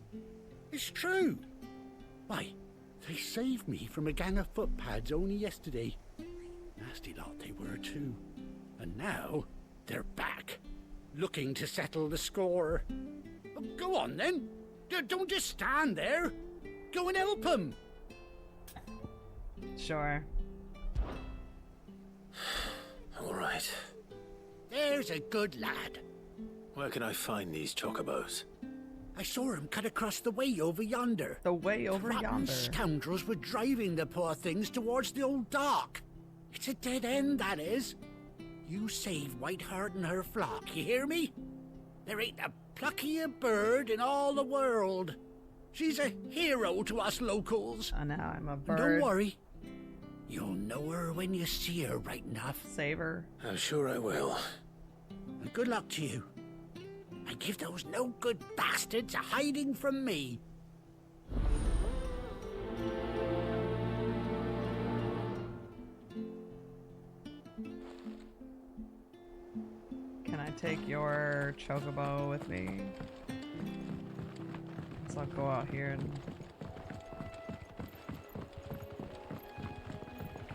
It's true. Why, they saved me from a gang of footpads only yesterday. Nasty lot they were too. And now, they're back, looking to settle the score. Oh, go on then. Don't just stand there. Go and help them. Sure. All right. There's a good lad. Where can I find these chocobos? I saw him cut across the way over yonder. The way over yonder. Scoundrels were driving the poor things towards the old dock. It's a dead end, that is. You save Whiteheart and her flock, you hear me? There ain't a pluckier bird in all the world. She's a hero to us locals. I know, I'm a bird. And don't worry. You'll know her when you see her right enough. Save her. I'm sure I will. And good luck to you. And give those no-good bastards a hiding from me. Can I take your chocobo with me? So I'll go out here and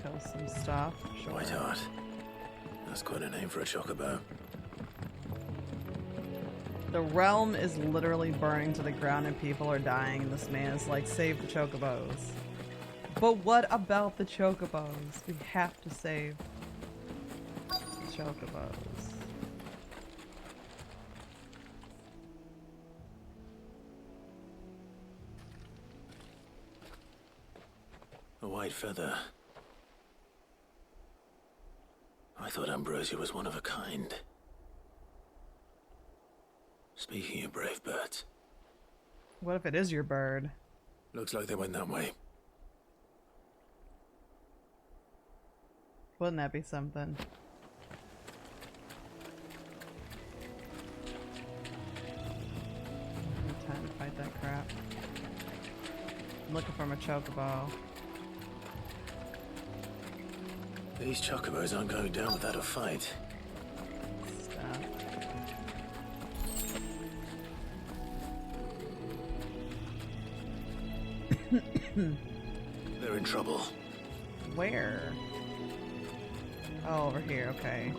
kill some stuff. Sure. Whiteheart. That's quite a name for a chocobo. The realm is literally burning to the ground and people are dying, and this man is like, save the chocobos. But what about the chocobos? We have to save the chocobos. A white feather. I thought Ambrosia was one of a kind. Speaking of brave birds. What if it is your bird? Looks like they went that way. Wouldn't that be something? No time to fight that crap. I'm looking for my chocobo. These chocobos aren't going down without a fight. Stop. They're in trouble. Where? Oh, over here, okay.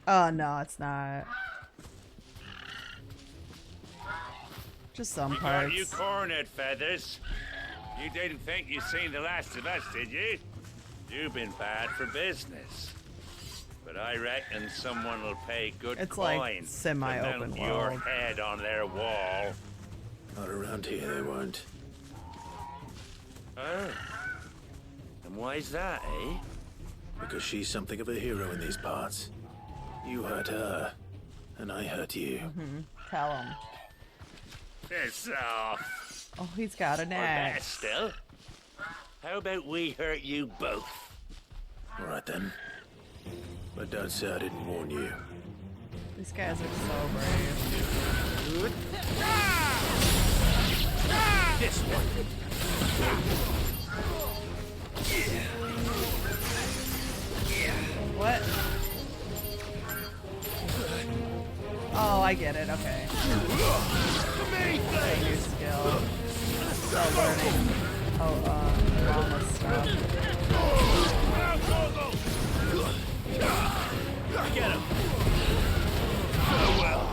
Oh, no, it's not. Just some parts. You cornered, Feathers. You didn't think you'd seen the last of us, did you? You've been bad for business. But I reckon someone will pay good it's coin like semi-open to your world. head on their wall. Not around here, they won't. Oh. And why's that, eh? Because she's something of a hero in these parts. You hurt her, and I hurt you. Tell him. Piss off. Oh, he's got an Or better axe. still, how about we hurt you both? All right then. But don't say I didn't warn you. These guys are so brave. This one. What? Oh, I get it. Okay. A new skill. Still learning. Oh, all this stuff. Get him. Farewell.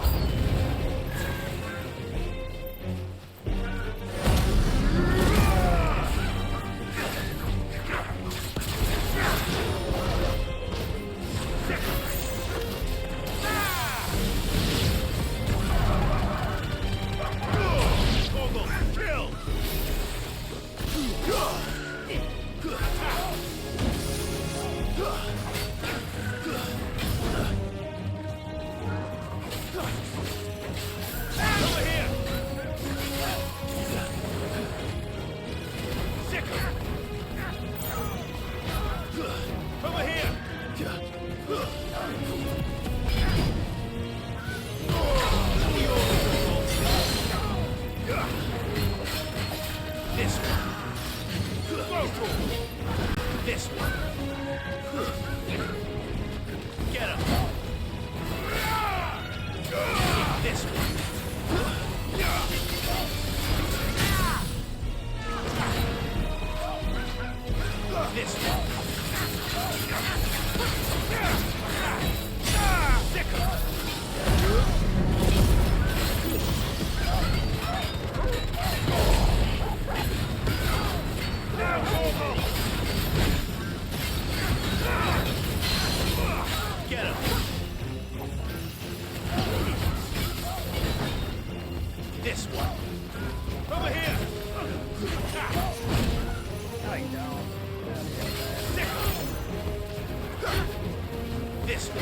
this way.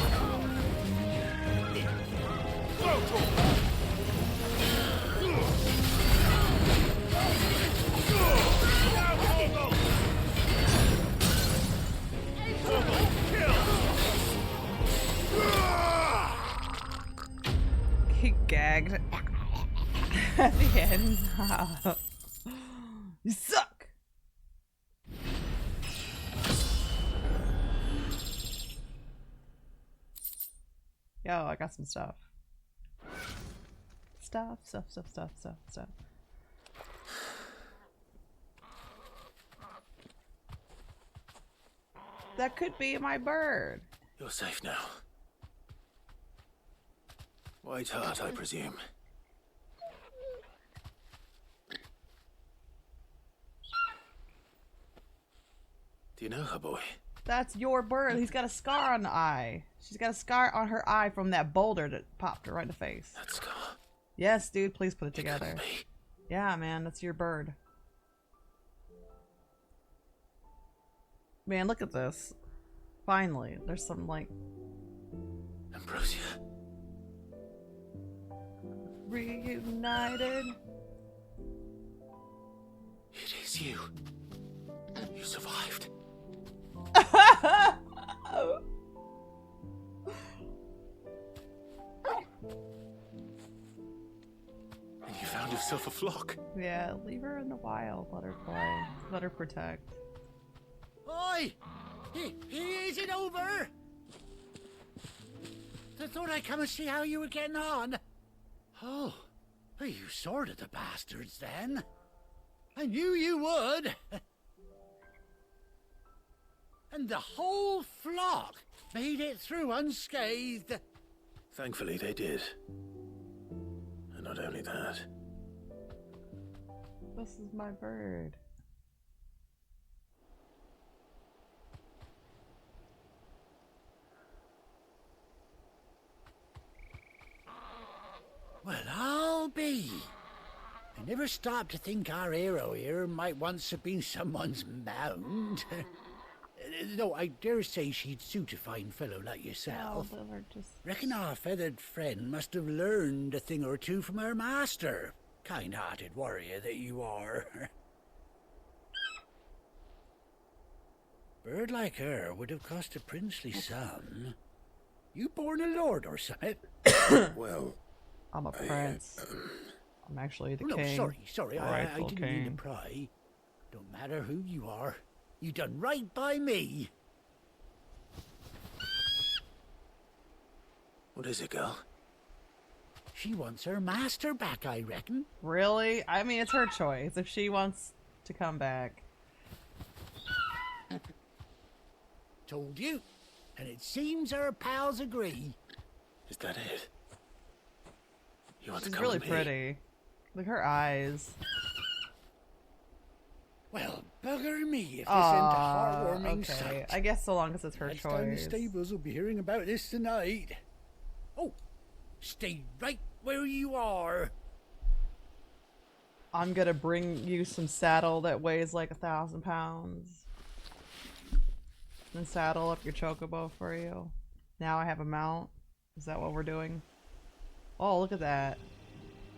He gagged at the end. You suck. Yo, I got some stuff. Stuff. That could be my bird. You're safe now. White Hart, I presume. Do you know her, boy? That's your bird. He's got a scar on the eye. She's got a scar on her eye from that boulder that popped her right in the face. That scar? Yes, dude, please put it together. Yeah, man, that's your bird. Man, look at this. Finally, there's some, like... Ambrosia. Reunited. It is you. You survived. And you found yourself a flock. Yeah, leave her in the wild. Let her play. Let her protect. Oi! He isn't over! I thought I'd come and see how you were getting on. Oh, well, you sorted the bastards then. I knew you would. And the whole flock made it through unscathed. Thankfully, they did. And not only that. This is my bird. Well, I'll be. I never stopped to think our hero here might once have been someone's mound. Though I dare say she'd suit a fine fellow like yourself. Oh, just... Reckon our feathered friend must have learned a thing or two from her master. Kind-hearted warrior that you are. Bird like her would have cost a princely sum. You born a lord or something? Well... I'm a prince. I'm actually the king. No, sorry, I didn't king. mean to pry. Don't matter who you are. You done right by me. What is it, girl? She wants her master back, I reckon. Really? I mean, it's her choice. If she wants to come back. Told you. And it seems her pals agree. Is that it? You want She's to come really with me? pretty. Look at her eyes. Well, bugger me if this ain't a heartwarming okay. sight. I guess so long as it's her Lads down the choice. stables will be hearing about this tonight. Oh, stay right where you are. I'm gonna bring you some saddle that weighs like 1,000 pounds. And saddle up your chocobo for you. Now I have a mount. Is that what we're doing? Oh, look at that.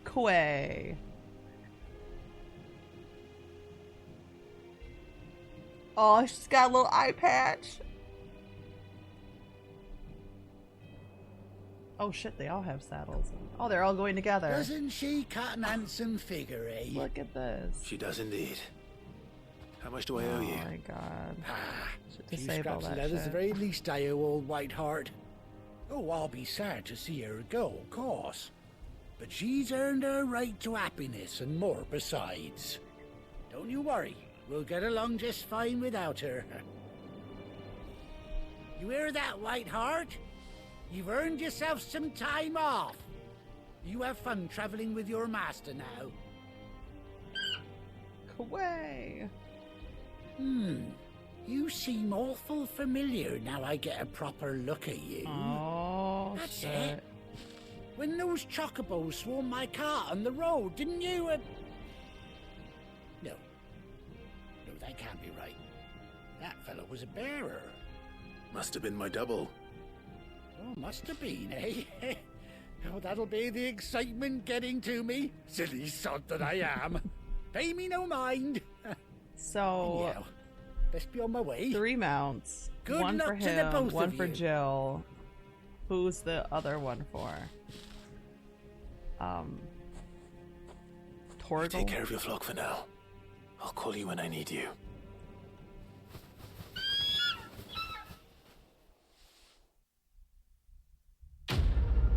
Quay. Oh, she's got a little eye patch. Oh shit, they all have saddles. Oh, they're all going together. Doesn't she cut an handsome figure, eh? Look at this. She does indeed. How much do I owe you? Oh my god. Few Disable scraps of that leather's shit. the very least I owe old Whiteheart. Oh, I'll be sad to see her go, of course. But she's earned her right to happiness and more besides. Don't you worry. We'll get along just fine without her. You hear that, Whiteheart? You've earned yourself some time off. You have fun traveling with your master now. Away. You seem awful familiar now I get a proper look at you. Oh, That's shit. it. When those chocobos swarmed my cart on the road, didn't you? No, that can't be right. That fellow was a bearer. Must have been my double. Oh, must have been, eh? Oh, that'll be the excitement getting to me. Silly sod that I am. Pay me no mind. So, anyhow, best be on my way. 3 mounts. Good one luck for to the him, both one of for you. Jill. Who's the other one for? Torgal? Take care of your flock for now. I'll call you when I need you.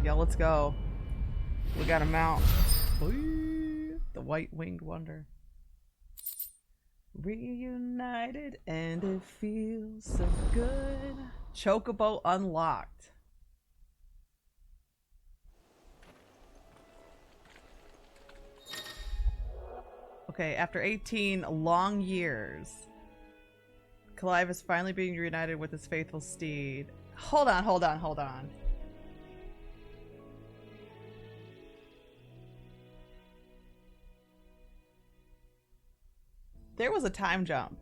Yeah, let's go. We got a mount. The white-winged wonder. Reunited and it feels so good. Chocobo unlocked. Okay, after 18 long years, Clive is finally being reunited with his faithful steed. Hold on. There was a time jump.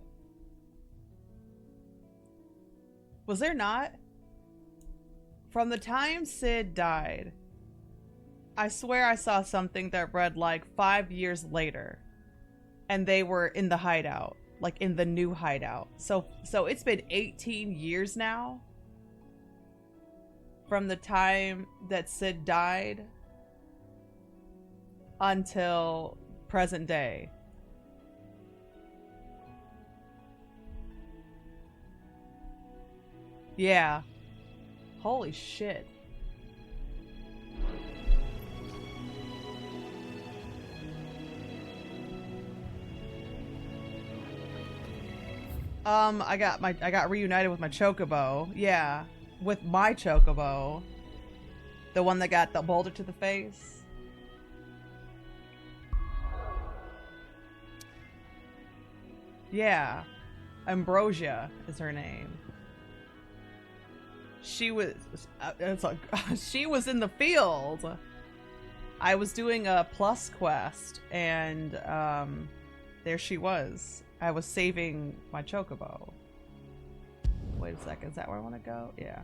Was there not? From the time Sid died, I swear I saw something that read like 5 years later. And they were in the hideout. Like in the new hideout. So it's been 18 years now. From the time that Sid died until present day. Yeah. Holy shit. I got reunited with my Chocobo. Yeah. With my Chocobo. The one that got the boulder to the face. Yeah. Ambrosia is her name. She was she was in the field. I was doing a plus quest and there she was. I was saving my Chocobo. Wait a second, is that where I want to go? Yeah.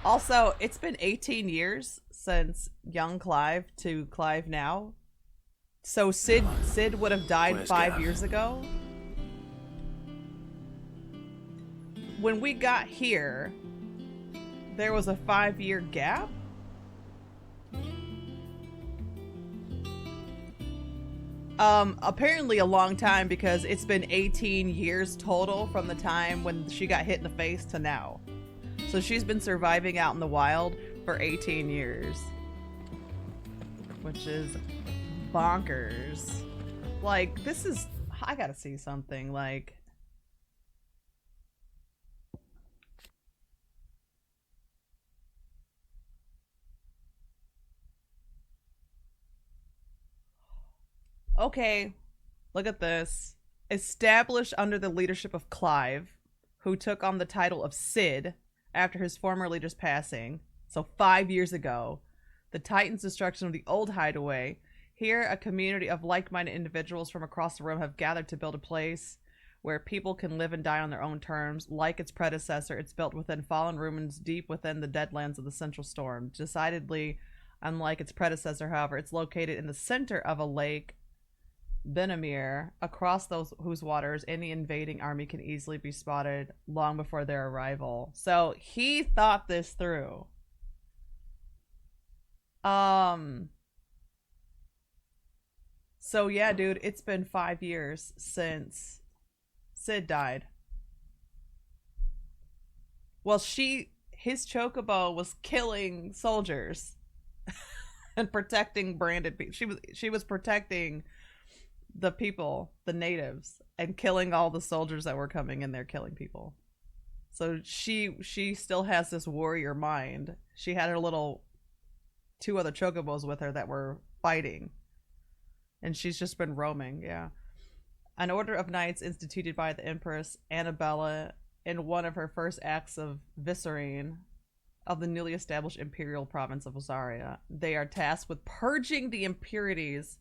Also, it's been 18 years since young Clive to Clive now. So Sid would have died 5 years ago. When we got here, there was a 5-year gap. Apparently a long time because it's been 18 years total from the time when she got hit in the face to now. So she's been surviving out in the wild for 18 years. Which is bonkers. Like, this is... I gotta see something, like... Okay, look at this. Established under the leadership of Clive, who took on the title of Sid after his former leader's passing, so 5 years ago, the Titan's destruction of the old hideaway. Here, a community of like-minded individuals from across the room have gathered to build a place where people can live and die on their own terms. Like its predecessor, it's built within fallen ruins deep within the deadlands of the Central Storm. Decidedly unlike its predecessor, however, it's located in the center of a lake, Benamir, across whose waters any invading army can easily be spotted long before their arrival. So he thought this through. So yeah, dude, it's been 5 years since Sid died. Well, his Chocobo was killing soldiers and protecting branded people. She was protecting the people, the natives, and killing all the soldiers that were coming in there killing people. So she still has this warrior mind. She had her little 2 other Chocobos with her that were fighting. And she's just been roaming, yeah. An order of knights instituted by the Empress Annabella in one of her first acts of viscerine of the newly established imperial province of Osaria. They are tasked with purging the impurities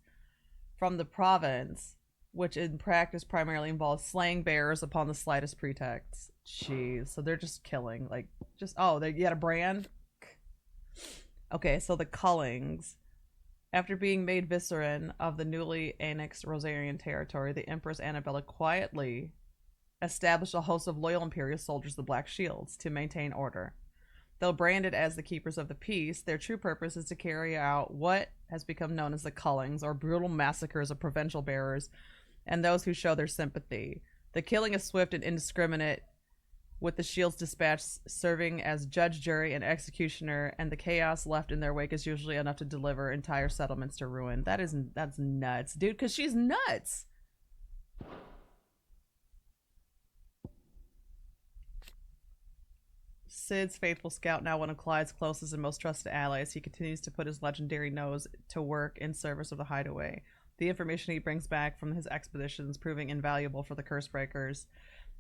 from the province which in practice primarily involves slaying bears upon the slightest pretext. Jeez, so they're just killing, like, just, oh, you had a brand? Okay, so the Cullings. After being made vicereine of the newly annexed Rosarian territory, the Empress Annabella quietly established a host of loyal Imperial soldiers, the Black Shields, to maintain order. Though branded as the keepers of the peace, their true purpose is to carry out what has become known as the Cullings, or brutal massacres of provincial bearers and those who show their sympathy. The killing is swift and indiscriminate, with the Shields dispatched serving as judge, jury, and executioner, and the chaos left in their wake is usually enough to deliver entire settlements to ruin. That's nuts, dude, because she's nuts. Sid's faithful scout, now one of Clyde's closest and most trusted allies, he continues to put his legendary nose to work in service of the Hideaway. The information he brings back from his expeditions proving invaluable for the Cursebreakers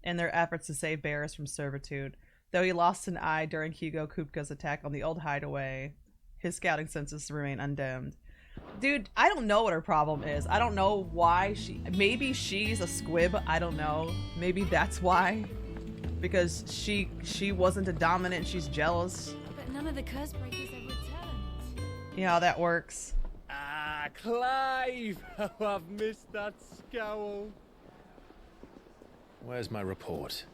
in their efforts to save bearers from servitude. Though he lost an eye during Hugo Kupka's attack on the old Hideaway, his scouting senses remain undimmed. Dude, I don't know what her problem is. I don't know why maybe she's a squib. I don't know. Maybe that's why. Because she wasn't a dominant and she's jealous. But none of the Cursebreakers have returned. You know how that works. Ah, Clive! Oh, I've missed that scowl. Where's my report?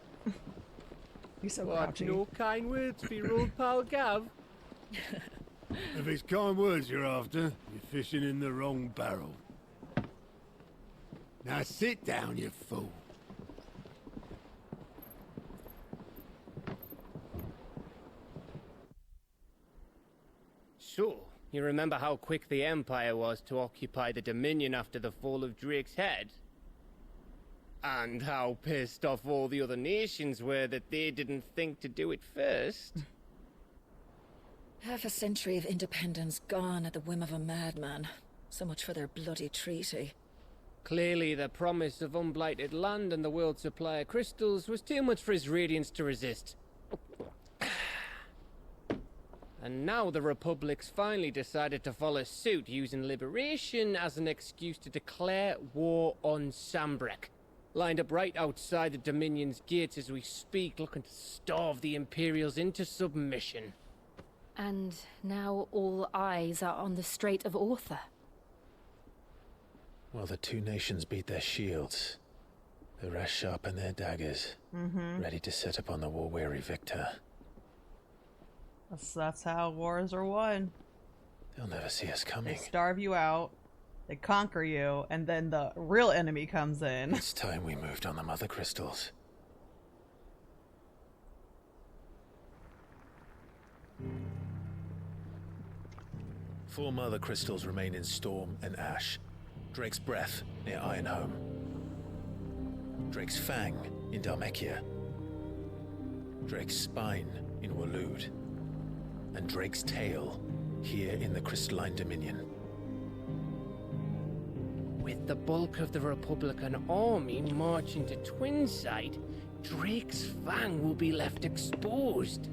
You're so what, grouchy. No kind words for your old pal Gav? If it's kind words you're after, you're fishing in the wrong barrel. Now sit down, you fool. So, you remember how quick the Empire was to occupy the Dominion after the fall of Drake's head? And how pissed off all the other nations were that they didn't think to do it first. Half a century of independence gone at the whim of a madman. So much for their bloody treaty. Clearly, the promise of unblighted land and the world's supply of crystals was too much for his radiance to resist. And now the Republic's finally decided to follow suit, using liberation as an excuse to declare war on Sambrek. Lined up right outside the Dominion's gates as we speak, looking to starve the Imperials into submission. And now all eyes are on the Strait of Author. Well, the two nations beat their shields. The rest sharpen their daggers, ready to set upon the war-weary victor. That's how wars are won. They'll never see us coming. They starve you out, they conquer you, and then the real enemy comes in. It's time we moved on the Mother Crystals. Four Mother Crystals remain in Storm and Ash. Drake's Breath near Ironhome. Drake's Fang in Dhalmekia. Drake's Spine in Waloed. And Drake's Tail here in the Crystalline Dominion. With the bulk of the Republican army marching to Twinside, Drake's Fang will be left exposed.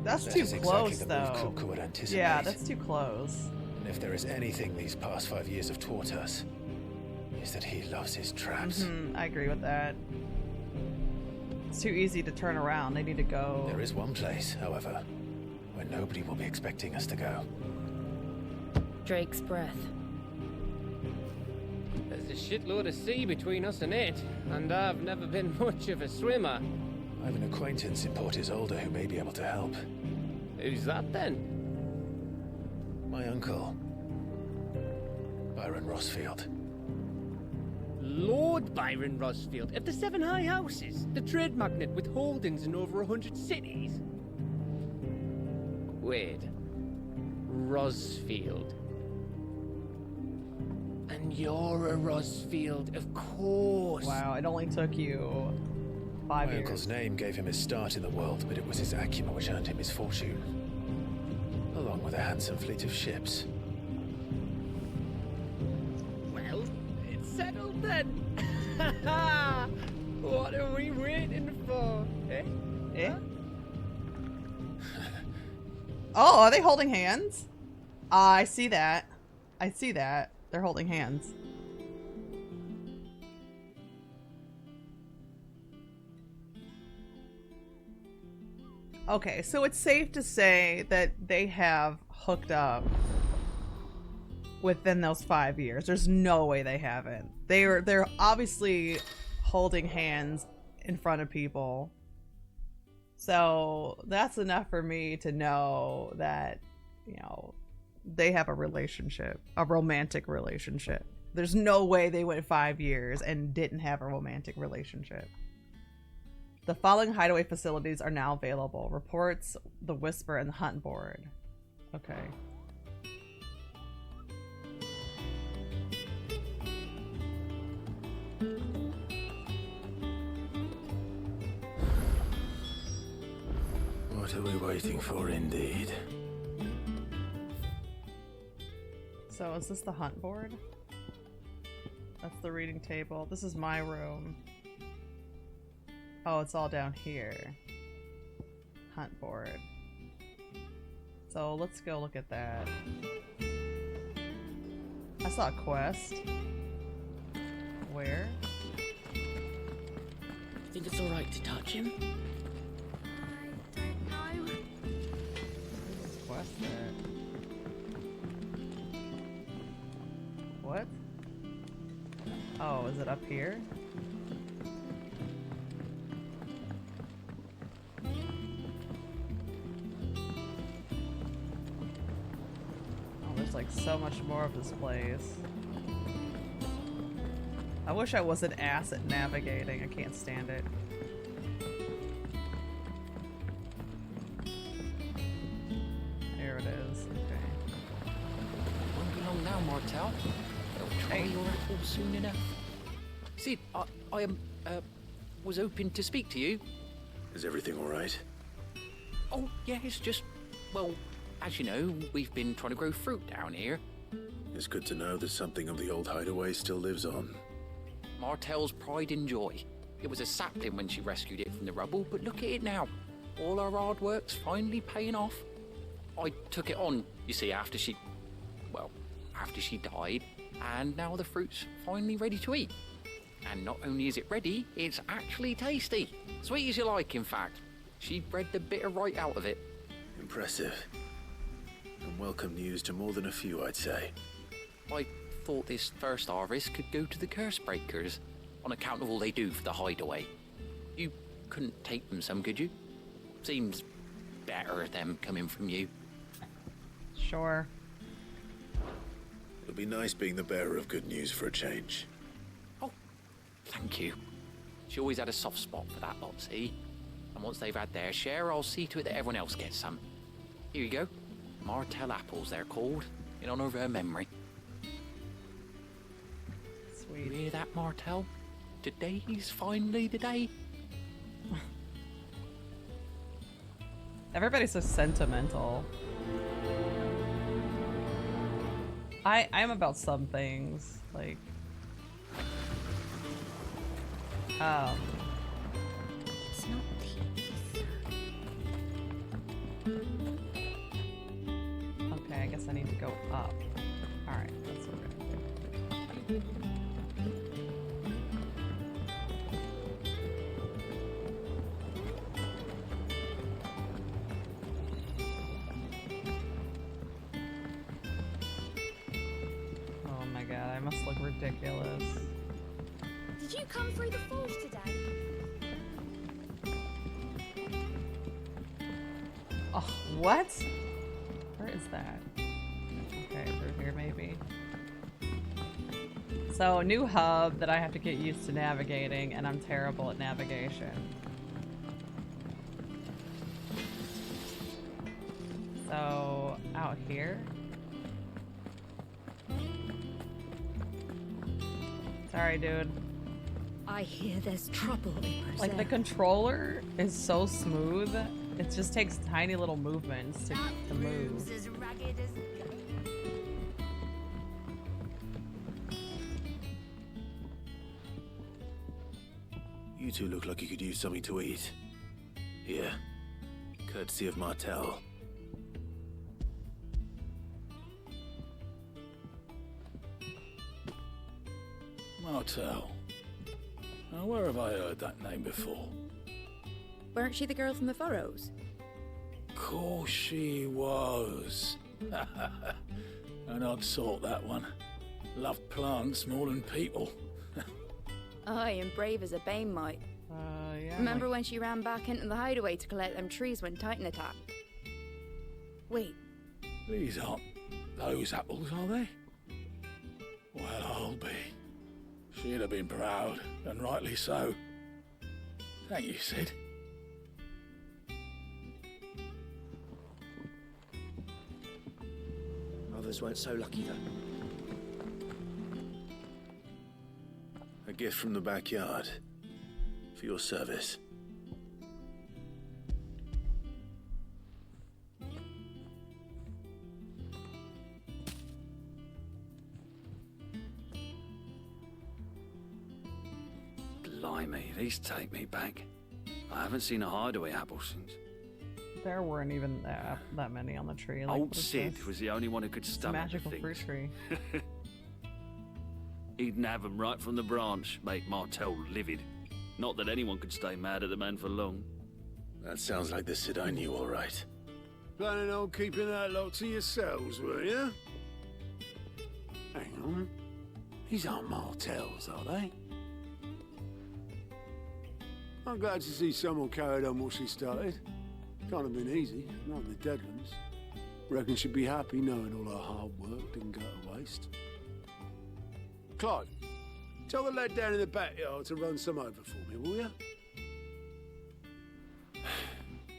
That's too close, though. Would anticipate. Yeah, that's too close. And if there is anything these past 5 years have taught us, is that he loves his traps. I agree with that. It's too easy to turn around. They need to go. There is one place, however, where nobody will be expecting us to go. Drake's Breath. There's a shitload of sea between us and it, and I've never been much of a swimmer. I have an acquaintance in Port Isolde who may be able to help. Who's that then? My uncle, Byron Rossfield. Lord Byron Rossfield of the Seven High Houses, the trade magnate with holdings in over 100 cities. Wait, Rossfield. And you're a Rossfield, of course. Wow, it only took you 5 years. My uncle's name gave him his start in the world, but it was his acumen which earned him his fortune, along with a handsome fleet of ships. Well, it's settled then. What are we waiting for, eh? Eh? Oh, are they holding hands? I see that. I see that. They're holding hands. Okay, so it's safe to say that they have hooked up within those 5 years. There's no way they haven't. They're obviously holding hands in front of people. So that's enough for me to know that, you know, they have a relationship, a romantic relationship. There's no way they went 5 years and didn't have a romantic relationship. The following hideaway facilities are now available. Reports, the Whisper, and the Hunt Board. Okay. What are we waiting for, indeed? So is this the Hunt Board? That's the reading table. This is my room. Oh, it's all down here. Hunt Board. So let's go look at that. I saw a quest. Where? Think it's alright to touch him? I don't know. Where's this quest at? What? Oh, is it up here? Oh, there's like so much more of this place. I wish I wasn't ass at navigating. I can't stand it. There it is. Okay. Won't be long now, Martel. They'll try your apple soon enough. Sid, I was hoping to speak to you. Is everything all right? Oh, yeah, it's just, well, as you know, we've been trying to grow fruit down here. It's good to know that something of the old hideaway still lives on. Martel's pride and joy. It was a sapling when she rescued it from the rubble, but look at it now. All our hard work's finally paying off. I took it on, you see, after she died, and now the fruit's finally ready to eat. And not only is it ready, it's actually tasty. Sweet as you like, in fact. She bred the bitter right out of it. Impressive. And welcome news to more than a few, I'd say. I thought this first harvest could go to the curse breakers, on account of all they do for the hideaway. You couldn't take them some, could you? Seems better them coming from you. Sure. It'll be nice being the bearer of good news for a change. Thank you. She always had a soft spot for that lot, see? And once they've had their share, I'll see to it that everyone else gets some. Here you go. Martel apples, they're called, in honor of her memory. Sweet. You hear that, Martel? Today's finally the day. Everybody's so sentimental. I'm about some things, like It's not pizza. okay, I guess I need to go up. Alright, that's what we're gonna do. Oh my god, I must look ridiculous. Did you come through the forge today? Oh, what? Where is that? Okay, through here maybe. So, a new hub that I have to get used to navigating, and I'm terrible at navigation. So, out here? Sorry, dude. I hear there's trouble in Roselle. Like, the controller is so smooth. It just takes tiny little movements to move. As ragged as... You two look like you could use something to eat. Here. Courtesy of Martel. Martel. Now, where have I heard that name before? Weren't she the girl from the Furrows? course she was. An odd sort, that one. Loved plants more than people. Aye, and brave as a bane might. Yeah. Remember when she ran back into the hideaway to collect them trees when Titan attacked? Wait. These aren't those apples, are they? Well, I'll be. She'd have been proud, and rightly so. Thank you, Sid. Others weren't so lucky, though. A gift from the backyard. For your service. Blimey, these take me back. I haven't seen a hideaway apple since. There weren't even that many on the tree. Like, Old Sid was the only one who could stomach magical the things. fruit tree. He'd nab 'em right from the branch, make Martel livid. Not that anyone could stay mad at the man for long. That sounds like the Sid I knew, all right. Planning on keeping that lot to yourselves, were you? Hang on. These aren't Martels, are they? I'm glad to see someone carried on what she started. Can't have been easy, not in the Deadlands. Reckon she'd be happy knowing all her hard work didn't go to waste. Clive, tell the lad down in the backyard to run some over for me, will you?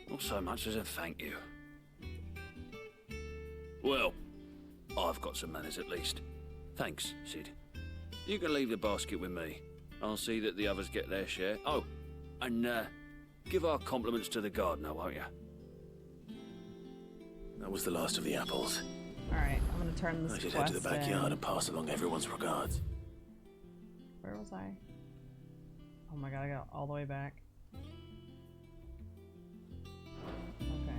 Not so much as a thank you. Well, I've got some manners at least. Thanks, Sid. You can leave the basket with me. I'll see that the others get their share. Oh, and give our compliments to the gardener, won't you? That was the last of the apples. Alright, I'm gonna turn this I should quest head to the backyard in. and pass along everyone's regards. Where was I? Oh my god, I got all the way back. Okay.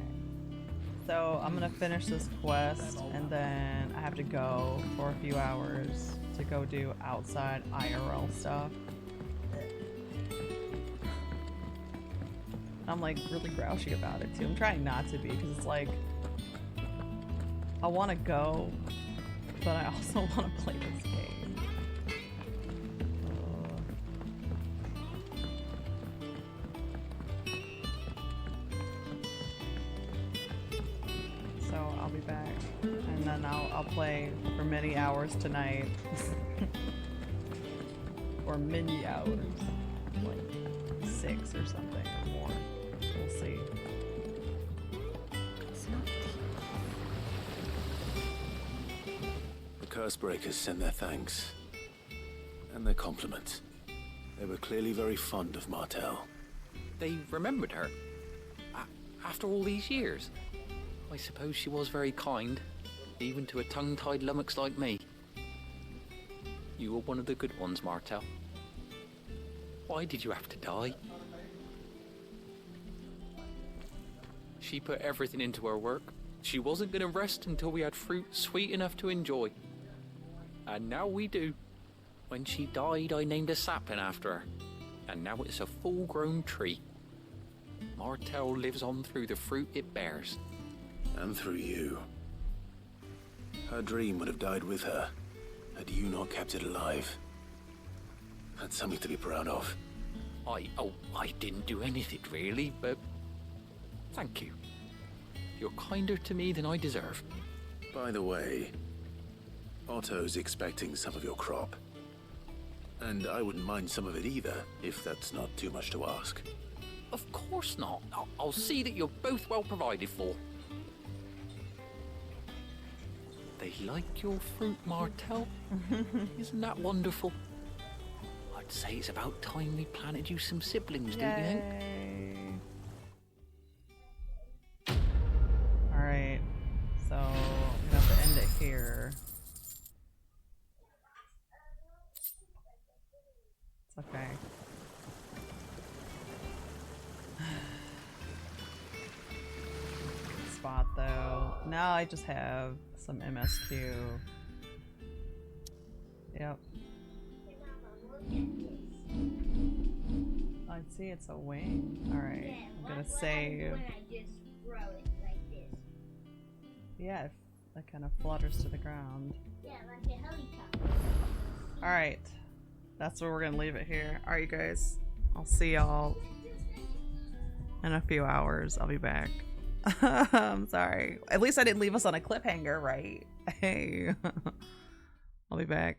So I'm gonna finish this quest and then I have to go for a few hours to go do outside IRL stuff. I'm like really grouchy about it too. I'm trying not to be because it's like I want to go, but I also want to play this game. So I'll be back, and then I'll play for many hours tonight, or many hours, like 6 or something or more. We'll see. The Cursebreakers sent their thanks. And their compliments. They were clearly very fond of Martel. They remembered her. After all these years. I suppose she was very kind, even to a tongue-tied lummox like me. You were one of the good ones, Martel. Why did you have to die? She put everything into her work. She wasn't going to rest until we had fruit sweet enough to enjoy. And now we do. When she died, I named a sapling after her. And now it's a full-grown tree. Martel lives on through the fruit it bears. And through you. Her dream would have died with her, had you not kept it alive. That's something to be proud of. I didn't do anything really, but thank you. You're kinder to me than I deserve. By the way, Otto's expecting some of your crop. And I wouldn't mind some of it either, if that's not too much to ask. Of course not. I'll see that you're both well provided for. They like your fruit, Martel. Isn't that wonderful? I'd say it's about time we planted you some siblings, don't you think? Alright, so I'm gonna have to end it here. It's okay. Spot though. Now I just have some MSQ. Yep. I see it's a wing. Alright, I'm gonna save. Yeah, that kind of flutters to the ground. Yeah, like a helicopter. Alright. That's where we're gonna leave it here. Alright, you guys. I'll see y'all in a few hours. I'll be back. I'm sorry. At least I didn't leave us on a cliffhanger, right? Hey. I'll be back.